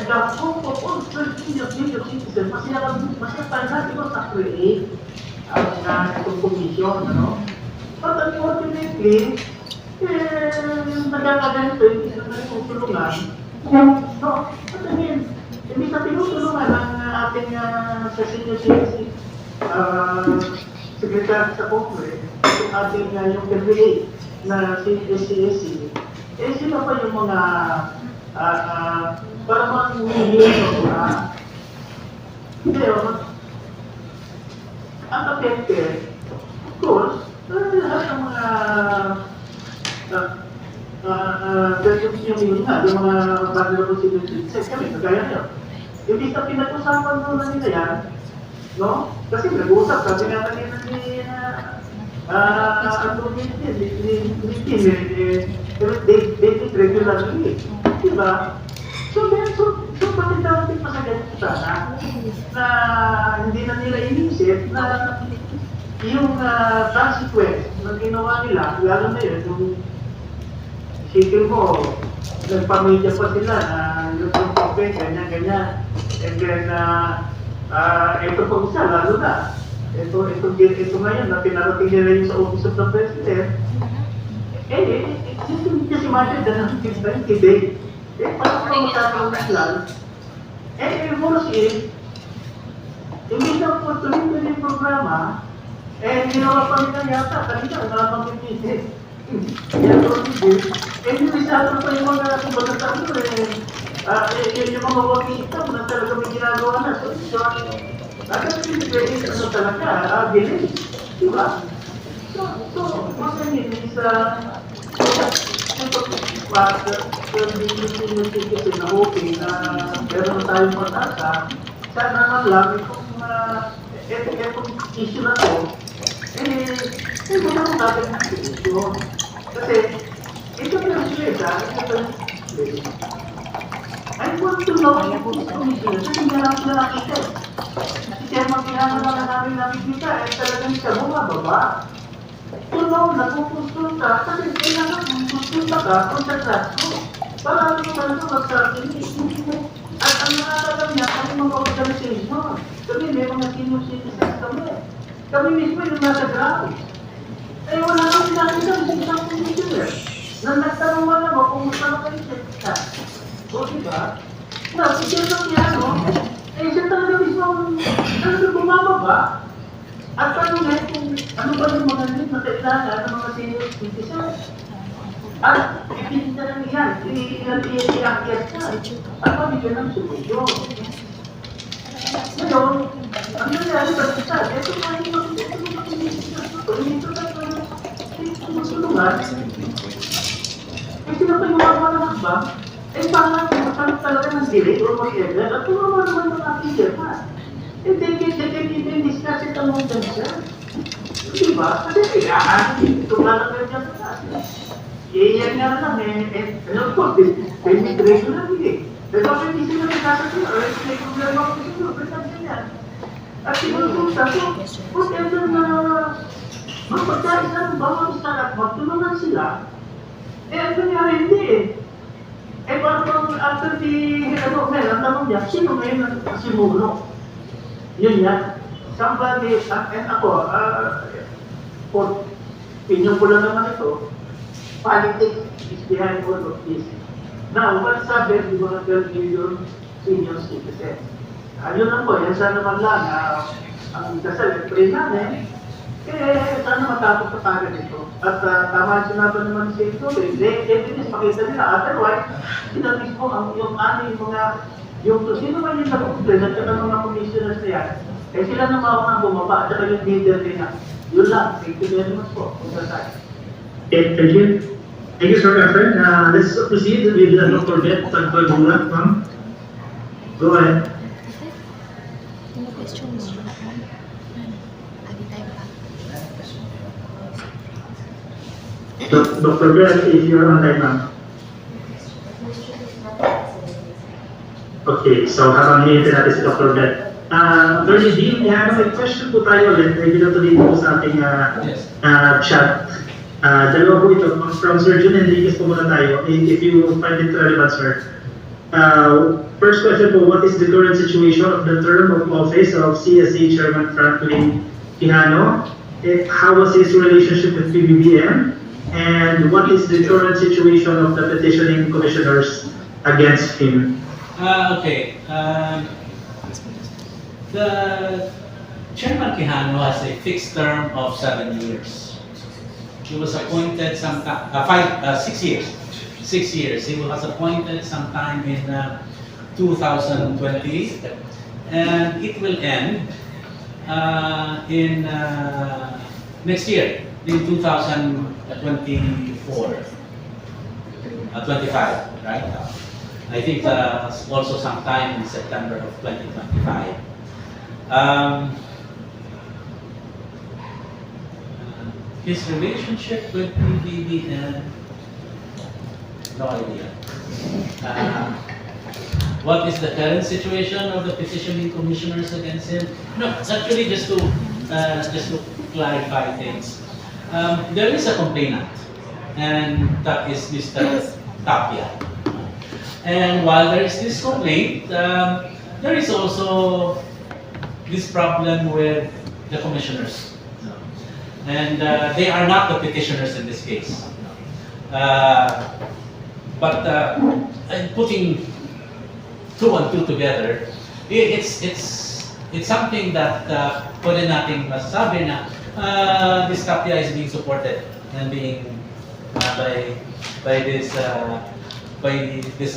the hope of all senior citizens, masaya tayo natin sa create itong commission, But unfortunately, yung nagkakaganito, hindi na tinutulungan. No, at again, hindi sa tinutulungan ng ating sa senior citizen secretary sa Congress, yung ating yung create na CSC, sila pa yung mga para mang-hihilo pero ang affected, of course, lahat ng mga yung mga vulnerable citizens, kami, kagaya nyo. Hindi sa pinag-usapan mo na nila yan, Kasi nag-uusap, sabi nga kanina ni they regularly, diba? So bakit dapat masagat sana na hindi na nila inisip na yung consequence ng ginawa nila, lalo na yun, yung Sikil mo, nagpamilya pa sila na yung okay, ganyan. And then, ito pa isa, lalo na. Ito ngayon, na pinarating nila yung sa Office of the President. Just imagine that it's time today. Parang kung magkakaroon ng plan, worse is, imbis na po tuloy yung programa, ginawa pa nila yata, kanina, nabanggit niya. Kaya proceeded, nilisado pa yung mga kumbagatang yung mga wakita na talaga may ginagawa na. So, pinipwede ano talaga, bilis. Diba? So, masanin sa kasi na okay na meron tayong matasa, sana man lang itong issue na to, wala mo natin ang issue. Kasi, ito na sila, I want to know kung kasi hindi lang sila nakita. Si Chairman kinakalaman namin nakikita, talagang siya bumababa. Tunaw na pupunta kasi kailangan pupunta ka kung sa classroom. Para ano talaga mag-sarili. At ang nakakalam niya, kami mga organization. Kami may mga senior citizens kami. Kami mismo yung nasa ground. Wala kang pinakita ng isang commissioner. Nang nagtanong mo naman kung gusto na kayo siya. O diba? Na, si Chairman Piano, siya talaga mismo talaga bumababa. At tanongin kung ano ba yung mga needs na kailangan ng mga senior citizens. At ipinita lang yan, i-akyat ka. At mabigyan ng solusyon. Ngayon, ang nangyari ba kita? Ito nga yung ito na tulungan. Sila pa yung mga nakakba, parang talaga ng delay or whatever, at tumawa naman ng appeal pa. They can discuss it among themselves. Diba? Kasi ito nga lang kayo dyan sa taas. Yan nga lang of course, immigration lang Pero kung hindi sila nagkasakit, may problema ko siguro, pero ganyan. At siguro kung whatever na magpagkaisa ng bawang startup, magtulungan sila, ano nga hindi parang after ang tanong niya, sino ngayon ang simuno? Yun yan. Somebody, and ako, for opinion ko lang naman ito, politics is behind all of this. Now, what sabi yung mga 12 million senior citizens? Yun lang po, yan sana naman lang, ang kasal, pray namin, sana matapos sa tayo nito. At tama sinabi naman si ito, evidence pakita nila. Otherwise, sinabi ko yung mga sino man yung nag-complain at saka mga commissioners na yan, sila na ang bumaba at saka yung leader nila. Yun lang. Thank you very much po. Okay, thank you. Thank you, Sir Efren. Let's proceed with Dr. Beth Tagpagula, ma'am. Go ahead. Dr. Beth, if you're on time, ma'am. Okay, so habang hinihintay natin si Dr. Beth. Attorney Dean, may question po tayo ulit. Binatuloy po sa ating chat. Dalawa po ito. From Sir Jun Enriquez po muna tayo. If you find it relevant, sir. First question po, what is the current situation of the term of office of CSA Chairman Franklin Quijano? How was his relationship with PBBM? And what is the current situation of the petitioning commissioners against him? Okay. The Chairman Quijano has a fixed term of 7 years. He was appointed 6 years. 6 years. He was appointed sometime in 2020, and it will end in next year, in 2024, 25, right? I think also sometime in September of 2025. His relationship with PBBM, no idea. What is the current situation of the petitioning commissioners against him? No, actually, just to clarify things. There is a complainant. and that is Mr. Tapia. And while there is this complaint, there is also this problem with the commissioners. And they are not the petitioners in this case. But putting two and two together, it's something that pwede nating masasabi na this Tapia is being supported and being by this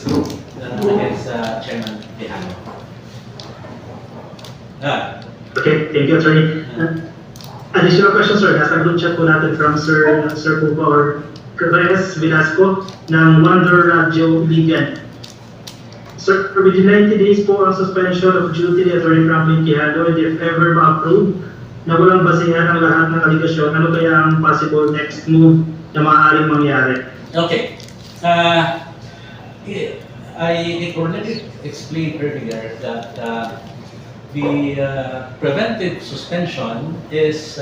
group against Chairman Tejano. Okay, thank you, Attorney. Additional questions, sir. Nasa group chat po natin from Sir Pupa or Reyes Velasco ng Wonder Radio Ligan. Sir, within 90 days po ang suspension of duty ni Attorney Franklin Quijano, and if ever ma-approve na walang basihan ang lahat ng aligasyon, ano kaya ang possible next move na maaaring mangyari? Okay. I already explained earlier that the preventive suspension is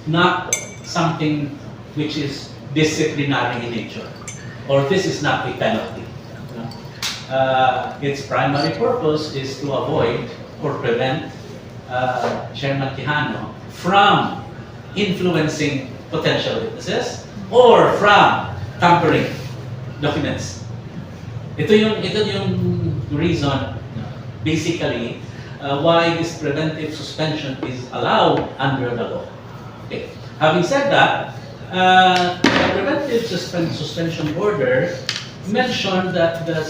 not something which is disciplinary in nature, or this is not a penalty. Its primary purpose is to avoid or prevent Chairman Quijano from influencing potential witnesses or from tampering documents. Ito yung reason, basically, why this preventive suspension is allowed under the law. Okay. Having said that, the preventive suspension order mentioned that the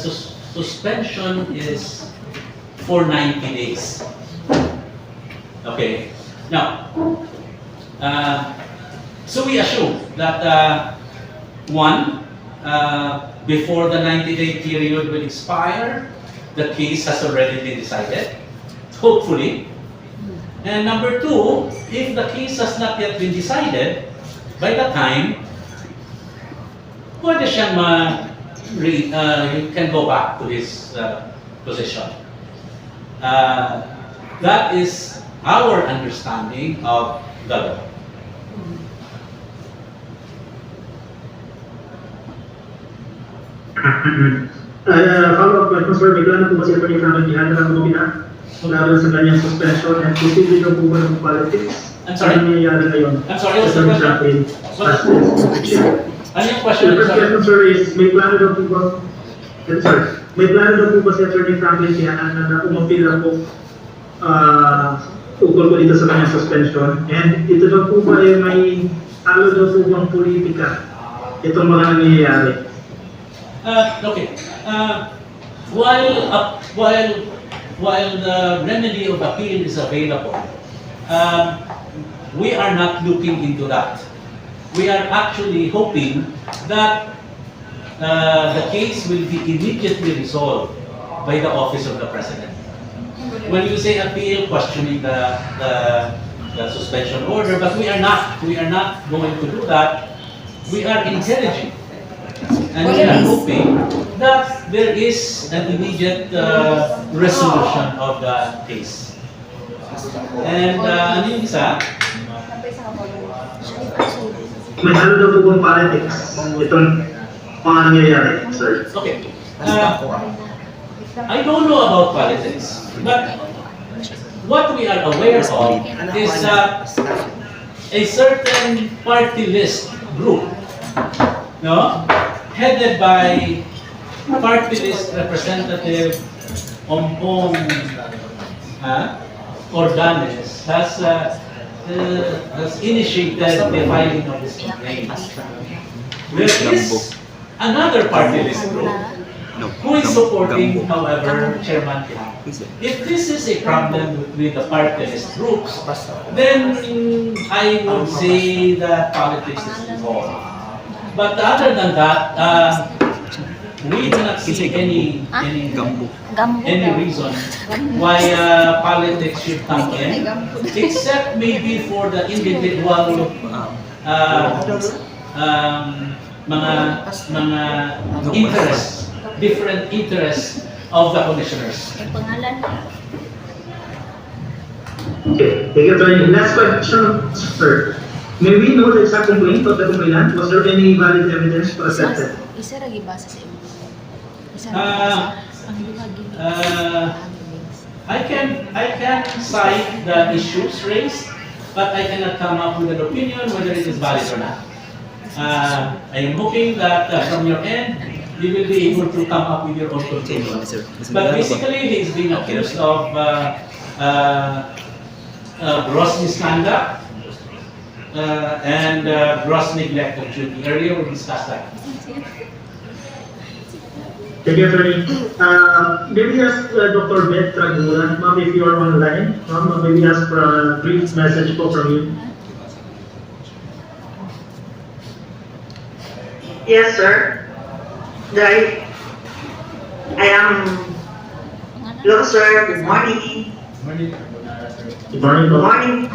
suspension is for 90 days. Okay. Now, so we assume that before the 90-day period will expire, the case has already been decided, hopefully. And number two, if the case has not yet been decided, by that time, pwede siyang you can go back to his position. That is our understanding of the law. Follow-up question, sir. May plano po ba si Attorney Franklin Quijano ng lumina laban sa kanyang suspension and posible na po ba ng politics? I'm sorry? Ano nangyayari ngayon? I'm sorry, what's the Attorney question? Franklin. Ano yung question? The first question, sir, is may plano daw po ba may plano daw po ba si Attorney Franklin Quijano na umapila po ukol po dito sa kanyang suspension? And ito daw po ba ay may talo daw po bang politika itong mga nangyayari? Okay. While the remedy of appeal is available, we are not looking into that. We are actually hoping that the case will be immediately resolved by the Office of the President. When you say appeal, questioning the suspension order, but we are not going to do that. We are encouraging. And we are hoping that there is an immediate resolution of the case. And ano yung isa? May halo daw po bang politics itong mga nangyayari, sir? Okay. I don't know about politics, but what we are aware of is a certain party list group, no? Headed by party list representative Ompong Ordanes has initiated the filing of this complaint. There is another party list group who is supporting, however, Chairman Quijano. If this is a problem with the party list groups, then I would say that politics is involved. But other than that, we do not see any reason why politics should come in, except maybe for the individual mga interests, different interests of the commissioners. Okay, thank you, Attorney. Last question, sir. May we know the exact complaint of the complainant? Was there any valid evidence presented? Isa lagi basa sa imo. Isa Ah, lagi basa. Ang duha gini. I can cite the issues raised, but I cannot come up with an opinion whether it is valid or not. I am hoping that from your end, you will be able to come up with your own conclusion. But basically, he is being accused of gross misconduct and gross neglect of duty. Earlier, we discussed that. Thank you, Attorney. Maybe ask Dr. Beth Tragula, ma'am, if you are online. Ma'am, maybe ask for a brief message po from you. Yes, sir. I am. Hello, sir. Good morning. Good morning Good po. morning.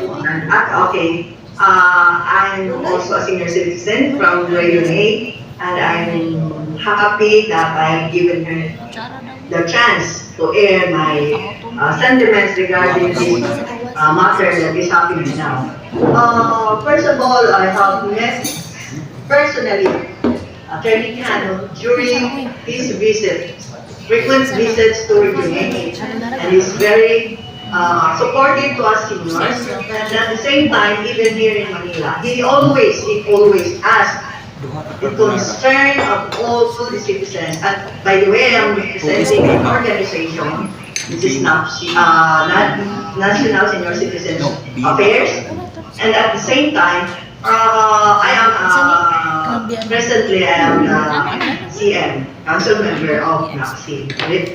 Okay. I'm also a senior citizen from Region 8, and I'm happy that I've given her the chance to air my sentiments regarding this matter that is happening now. First of all, I have met personally Attorney Cano during his frequent visits to Region 8, and he's very supportive to us seniors, and at the same time, even here in Manila, he always asks the concern of all the citizens. And by the way, I'm representing an organization which is National Senior Citizens Affairs, and at the same time, presently I am CM, Council Member of NACSI,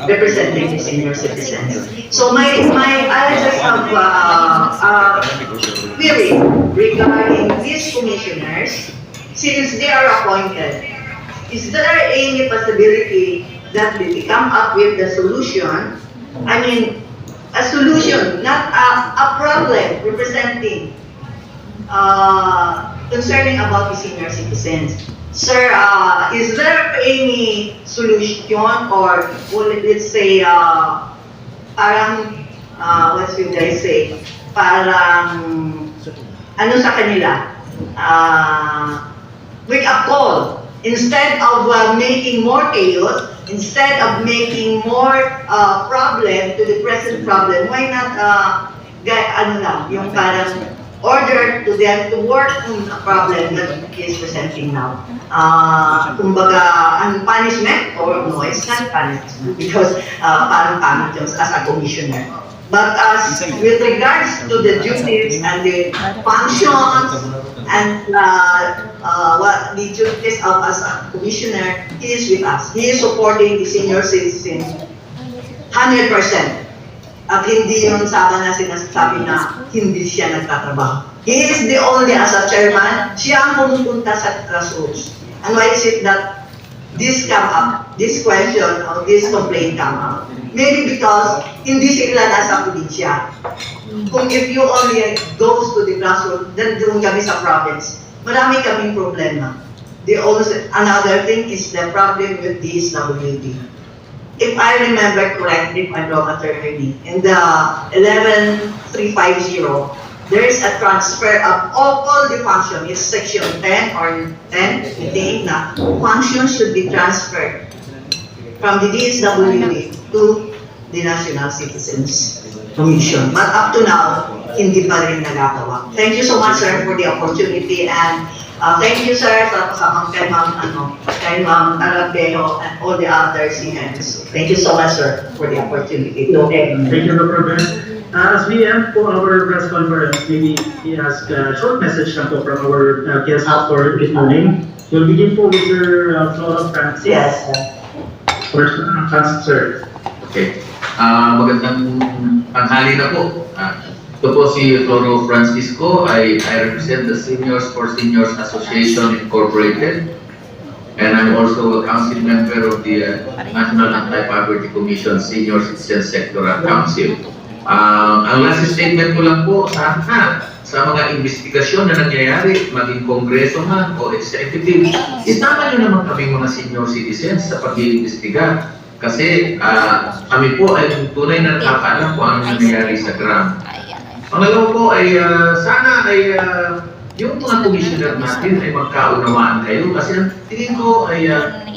representing the senior citizens. So I just have a query regarding these commissioners, since they are appointed. Is there any possibility that they come up with the solution? I mean, a solution, not a problem representing concerning about the senior citizens. Sir, is there any solution, or let's say, parang, what should I say, parang, ano sa kanila, wake up call, instead of making more chaos, instead of making more problem to the present problem, why not yung parang order to them to work on a problem that is presenting now. Kumbaga, punishment, or no, it's not punishment, because parang pangit yun as a commissioner. But with regards to the duties and the functions and what the duties of as a commissioner, he is with us. He is supporting the senior citizens 100%. At hindi yun sa akin na sinasabi na hindi siya nagtatrabaho. He is the only, as a chairman, siya ang pumupunta sa grassroots. And why is it that this come up, this question or this complaint come up? Maybe because hindi sila nasa probinsya. Kung if you only goes to the grassroots, then doon kami sa province, marami kaming problema. Another thing is the problem with DSWD. If I remember correctly, if I'm wrong, attorney, in the 11350, there is a transfer of all the function. It's section 10 or 10, I think na functions should be transferred from the DSWD to the National Citizens Commission. But up to now, hindi pa rin nagagawa. Thank you so much, sir, for the opportunity, and thank you, sir, sa kasama kay Ma'am Arabeo and all the other CNs. Thank you so much, sir, for the opportunity. Thank you, Dr. Ben. As we end for our press conference, maybe we ask a short message na po from our guest for this morning. We'll begin po with your Flora Francis. Yes, sir. First, Francis, sir. Okay. Magandang tanghali na po. Ito po si Floro Francisco. I represent the Seniors for Seniors Association Incorporated. And I'm also a council member of the National Anti-Poverty Commission Senior Citizen Sectoral Council. Ang last statement ko lang po, sana sa mga investigasyon na nangyayari, maging kongreso man o executive, isama nyo naman kaming mga senior citizens sa pag-iimbestiga. Kasi kami po ay tunay na nakakaalam kung ano nangyayari sa ground. Pangalawa po ay sana ay yung mga commissioner natin ay magkaunawaan kayo kasi ang tingin ko ay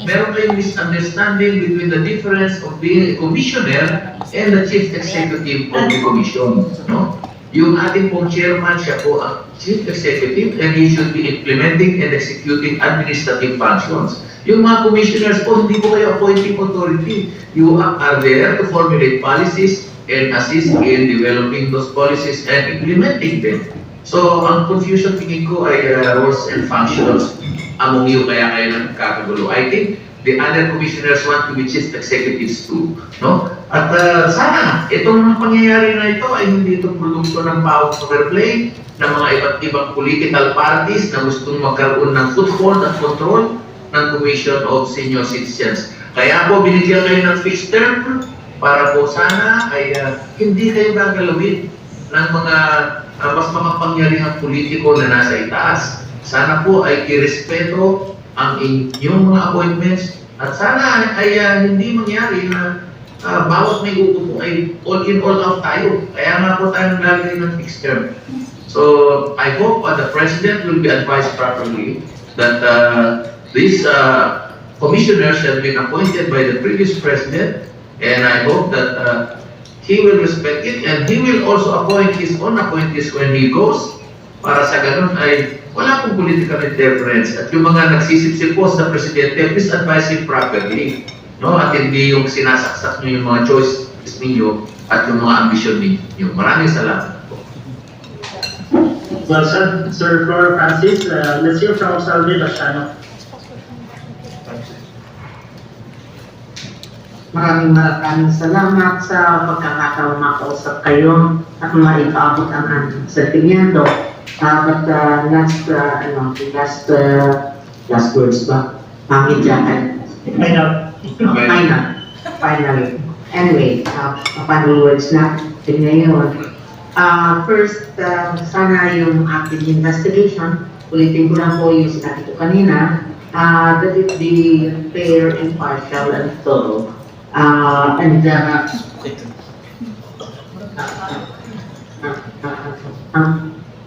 meron kayong misunderstanding between the difference of being a commissioner and the chief executive of the commission. No? Yung ating pong chairman, siya po ang chief executive and he should be implementing and executing administrative functions. Yung mga commissioners po, hindi po kayo appointing authority. You are there to formulate policies and assist in developing those policies and implementing them. So, ang confusion tingin ko ay roles and functions among you kaya kayo nagkakagulo. I think the other commissioners want to be chief executives too. No? At sana, itong mga pangyayari na ito ay hindi ito produkto ng power play ng mga iba't ibang political parties na gustong magkaroon ng foothold at control ng Commission of Senior Citizens. Kaya po, binigyan kayo ng fixed term para po sana ay hindi kayo gagalawin ng mga mas makapangyarihang politiko na nasa itaas. Sana po ay irespeto ang inyong mga appointments at sana ay hindi mangyari na bawat may uupo ay all in all out tayo. Kaya nga po tayo naglalagay ng fixed term. So I hope the President will be advised properly that these commissioners have been appointed by the previous President, and I hope that he will respect it and he will also appoint his own appointees when he goes para sa ganun ay wala pong political interference at yung mga nagsisipsip po sa Presidente, please advise him properly, no? At hindi yung sinasaksak nyo yung mga choices ninyo at yung mga ambisyon ninyo. Maraming salamat po. Well said, Sir Flor Francis. Let's hear from Salve Lasiano. Maraming salamat sa pagkakataon makausap kayo at maipaabot ang aming sentimiento. But last words ba? Pangit yan. Finally. Anyway, final words na. Ngayon. First, sana yung ating investigation, ulitin ko lang po yung sinabi ko kanina, that it be fair, impartial, and thorough.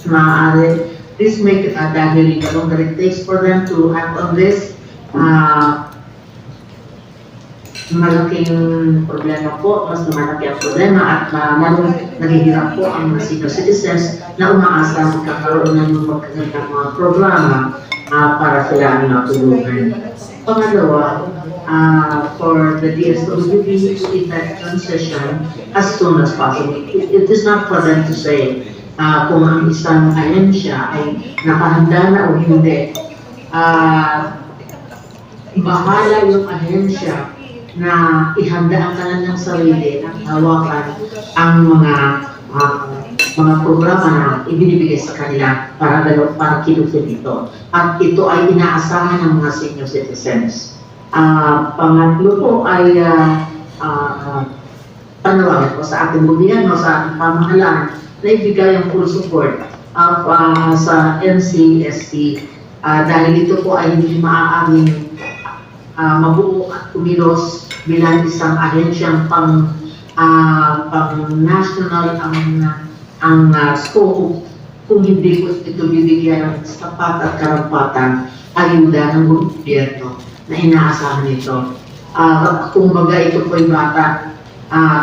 Maaari, please make it dahil the longer it takes for them to act on this, malaking problema po, mas malaki ang problema at lalong naghihirap po ang mga senior citizens na umaasa magkakaroon ng magkagandang mga programa para sila ang matulungan. Pangalawa, for the DSWD to effect transition as soon as possible. It is not for them to say kung ang isang ahensya ay nakahanda na o hindi. Bahala yung ahensya na ihanda ang kanilang sarili at hawakan ang mga programa na ibinibigay sa kanila para kilusin ito. At ito ay inaasahan ng mga senior citizens. Pangatlo po ay panawagan po sa ating gobyerno, sa ating pamahalaan na ibigay ang full support sa NCSC dahil ito po ay hindi maaaring mabuo at kumilos bilang isang ahensyang pang national ang scope kung hindi po ito bibigyan ng sapat at karampatan ayuda ng gobyerno na inaasahan nito. Kung baga ito po ay bata,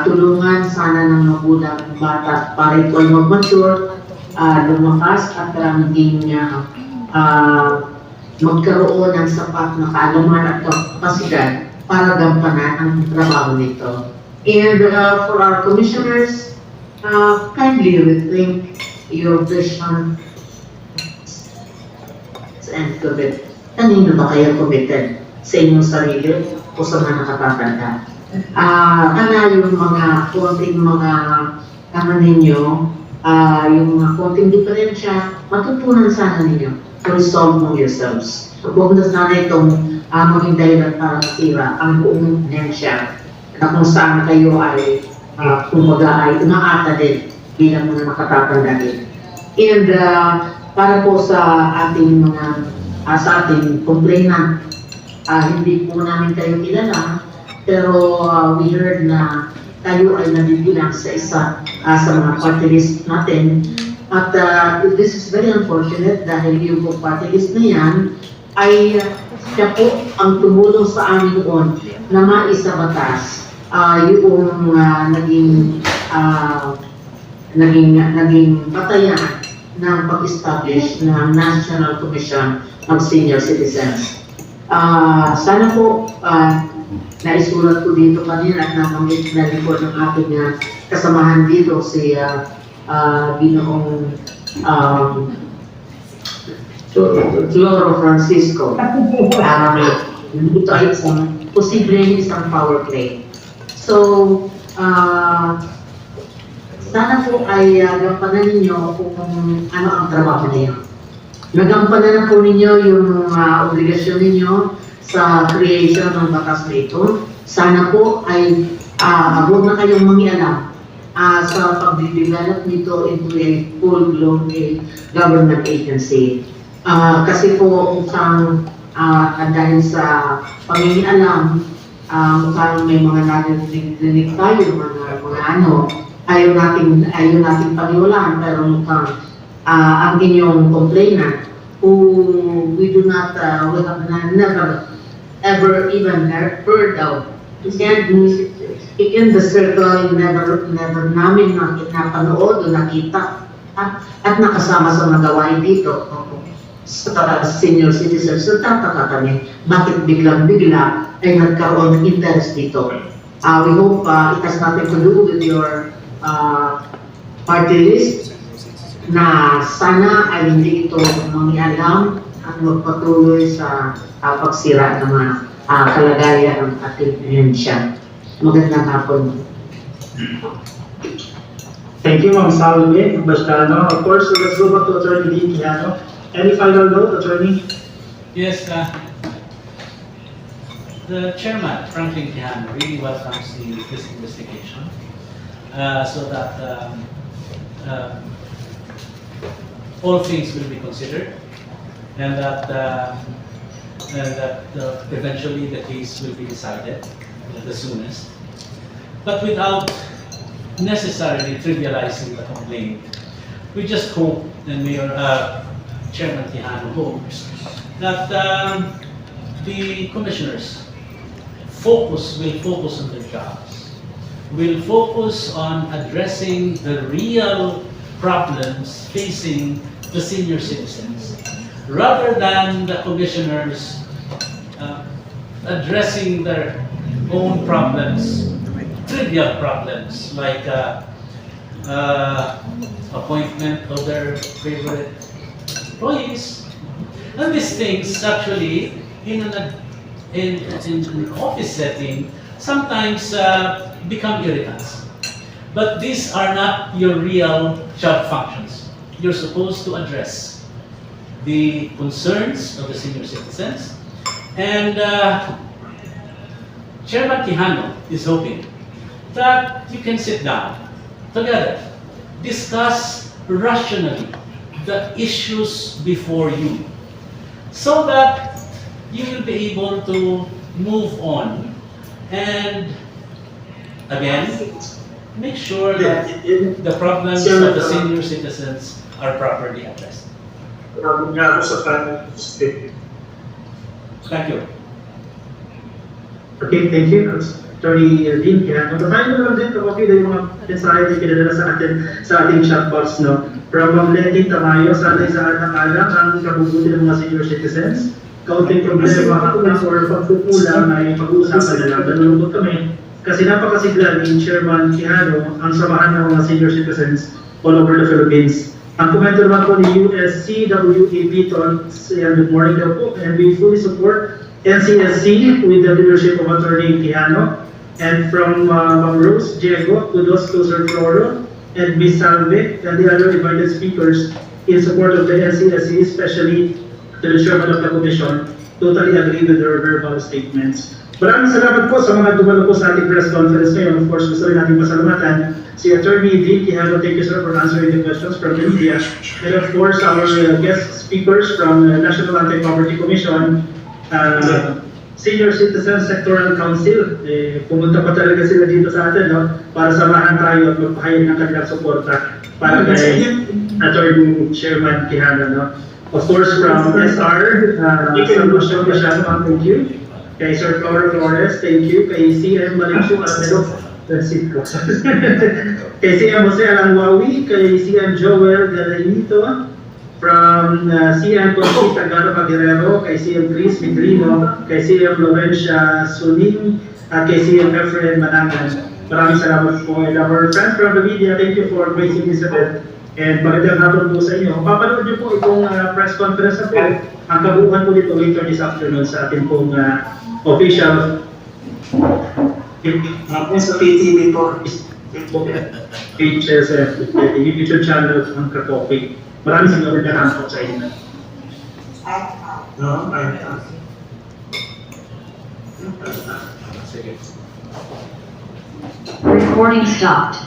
tulungan sana ng magulang ng bata para ito ay mag-mature, lumakas at maging magkaroon ng sapat na kaalaman at kapasidad para gampanan ang trabaho nito. And for our commissioners, kindly rethink your vision and commit. Kanino ba kayo committed? Sa inyong sarili o sa mga nakatatanda? Yung mga konting mga ninyo, yung mga konting diferensya, matutunan sana ninyo to resolve among yourselves. Huwag na sana itong maging dahilan para masira ang buong ahensya na kung saan kayo ay kumbaga ay umaata din bilang mga nakatatanda din. And para po sa ating mga sa ating complainant, hindi po namin kayo kilala, pero we heard na tayo ay nabibilang sa isa sa mga party list natin At this is very unfortunate dahil yung po party list na yan ay siya po ang tumulong sa amin noon na maisa batas yung naging batayan ng pag-establish ng National Commission of Senior Citizens. Sana po naisulat ko dito kanina at nakamit na rin po ng ating kasamahan dito si Ginoong Floro Francisco. Dito ay posibleng isang power play. So, sana po ay gampanan ninyo kung ano ang trabaho na yun. Nagampanan na po ninyo yung obligasyon ninyo sa creation ng batas na ito. Sana po ay huwag na kayong mangialam sa pag-develop nito into a full-blown government agency. Kasi po mukhang dahil sa pangingialam, mukhang may mga narinig tayo, mga ano, ayaw natin paniwalaan, pero mukhang ang inyong complainant, who we do not, we have never ever even heard of. In the circle, never namin napanood o nakita at nakasama sa mga gawain dito sa senior citizens. So tataka kami, bakit biglang-bigla ay nagkaroon ng interest dito. We hope it has nothing to do with your party list na sana ay hindi ito mangialam at magpatuloy sa pagsira ng mga kalagayan ng ating ahensya. Magandang hapon. Thank you, Ma'am Salve Bastano. Of course, let's go back to Attorney Dean Quijano. Any final note, Attorney? Yes, the chairman, Franklin Quijano, really welcomes this investigation so that all things will be considered and that eventually the case will be decided at the soonest, but without necessarily trivializing the complaint. We just hope, and Mayor Chairman Quijano hopes, that the commissioners will focus on their jobs, will focus on addressing the real problems facing the senior citizens, rather than the commissioners addressing their own problems, trivial problems like appointment of their favorite employees. And these things actually, in an office setting, sometimes become irritants. But these are not your real job functions. You're supposed to address the concerns of the senior citizens. And Chairman Quijano is hoping that you can sit down together, discuss rationally the issues before you, so that you will be able to move on and again make sure that the problems of the senior citizens are properly addressed. Thank you. Okay, thank you. Attorney Dean Quijano. Tayo naman din kapag yung mga mensahe na pinadala sa ating chat box, no? From Ma'am Letty Tamayo, sana isaalang-alang ang kabubuti ng mga senior citizens. Kaunting problema or pagkukulang ay pag-uusapan na lang. Nalulungkot kami kasi napakasigla ni Chairman Quijano ang samahan ng mga senior citizens all over the Philippines. Ang komento naman po ni USCWA Beaton, good morning daw po, and we fully support NCSC with the leadership of Attorney Quijano. And from Ma'am Rose Diego, kudos to Sir Floro and Ms. Salve and the other invited speakers in support of the NCSC, especially to the chairman of the commission. Totally agree with their verbal statements. Maraming salamat po sa mga dumalo po sa ating press conference ngayon. Of course, gusto rin natin pasalamatan si Attorney Dean Quijano. Thank you, sir, for answering the questions from the media. And of course, our guest speakers from the National Anti-Poverty Commission, Senior Citizen Sectoral Council. Pumunta pa talaga sila dito sa atin, no? Para samahan tayo at magpahayag ng kanilang suporta para kay Attorney Chairman Quijano, no? Of course, from SR, thank you. Kay Sir Floro Flores, thank you. Kay CM Malincho Almelo, that's it po. Kay CM Jose Alangwawi, kay CM Joel Galanito, from CM Conchita Garba Guerrero, kay CM Chris Vidrino, kay CM Laurencia Suning, at kay CM Efren Manangan. Maraming salamat po. And our friends from the media, thank you for gracing this event. And magandang hapon po sa inyo. Papanood niyo po itong press conference na po. Ang kabuuan po dito later this afternoon sa ating pong official sa PTV po. YouTube channel ng Katopic. Maraming salamat po sa inyo. No, Sige. Recording stopped.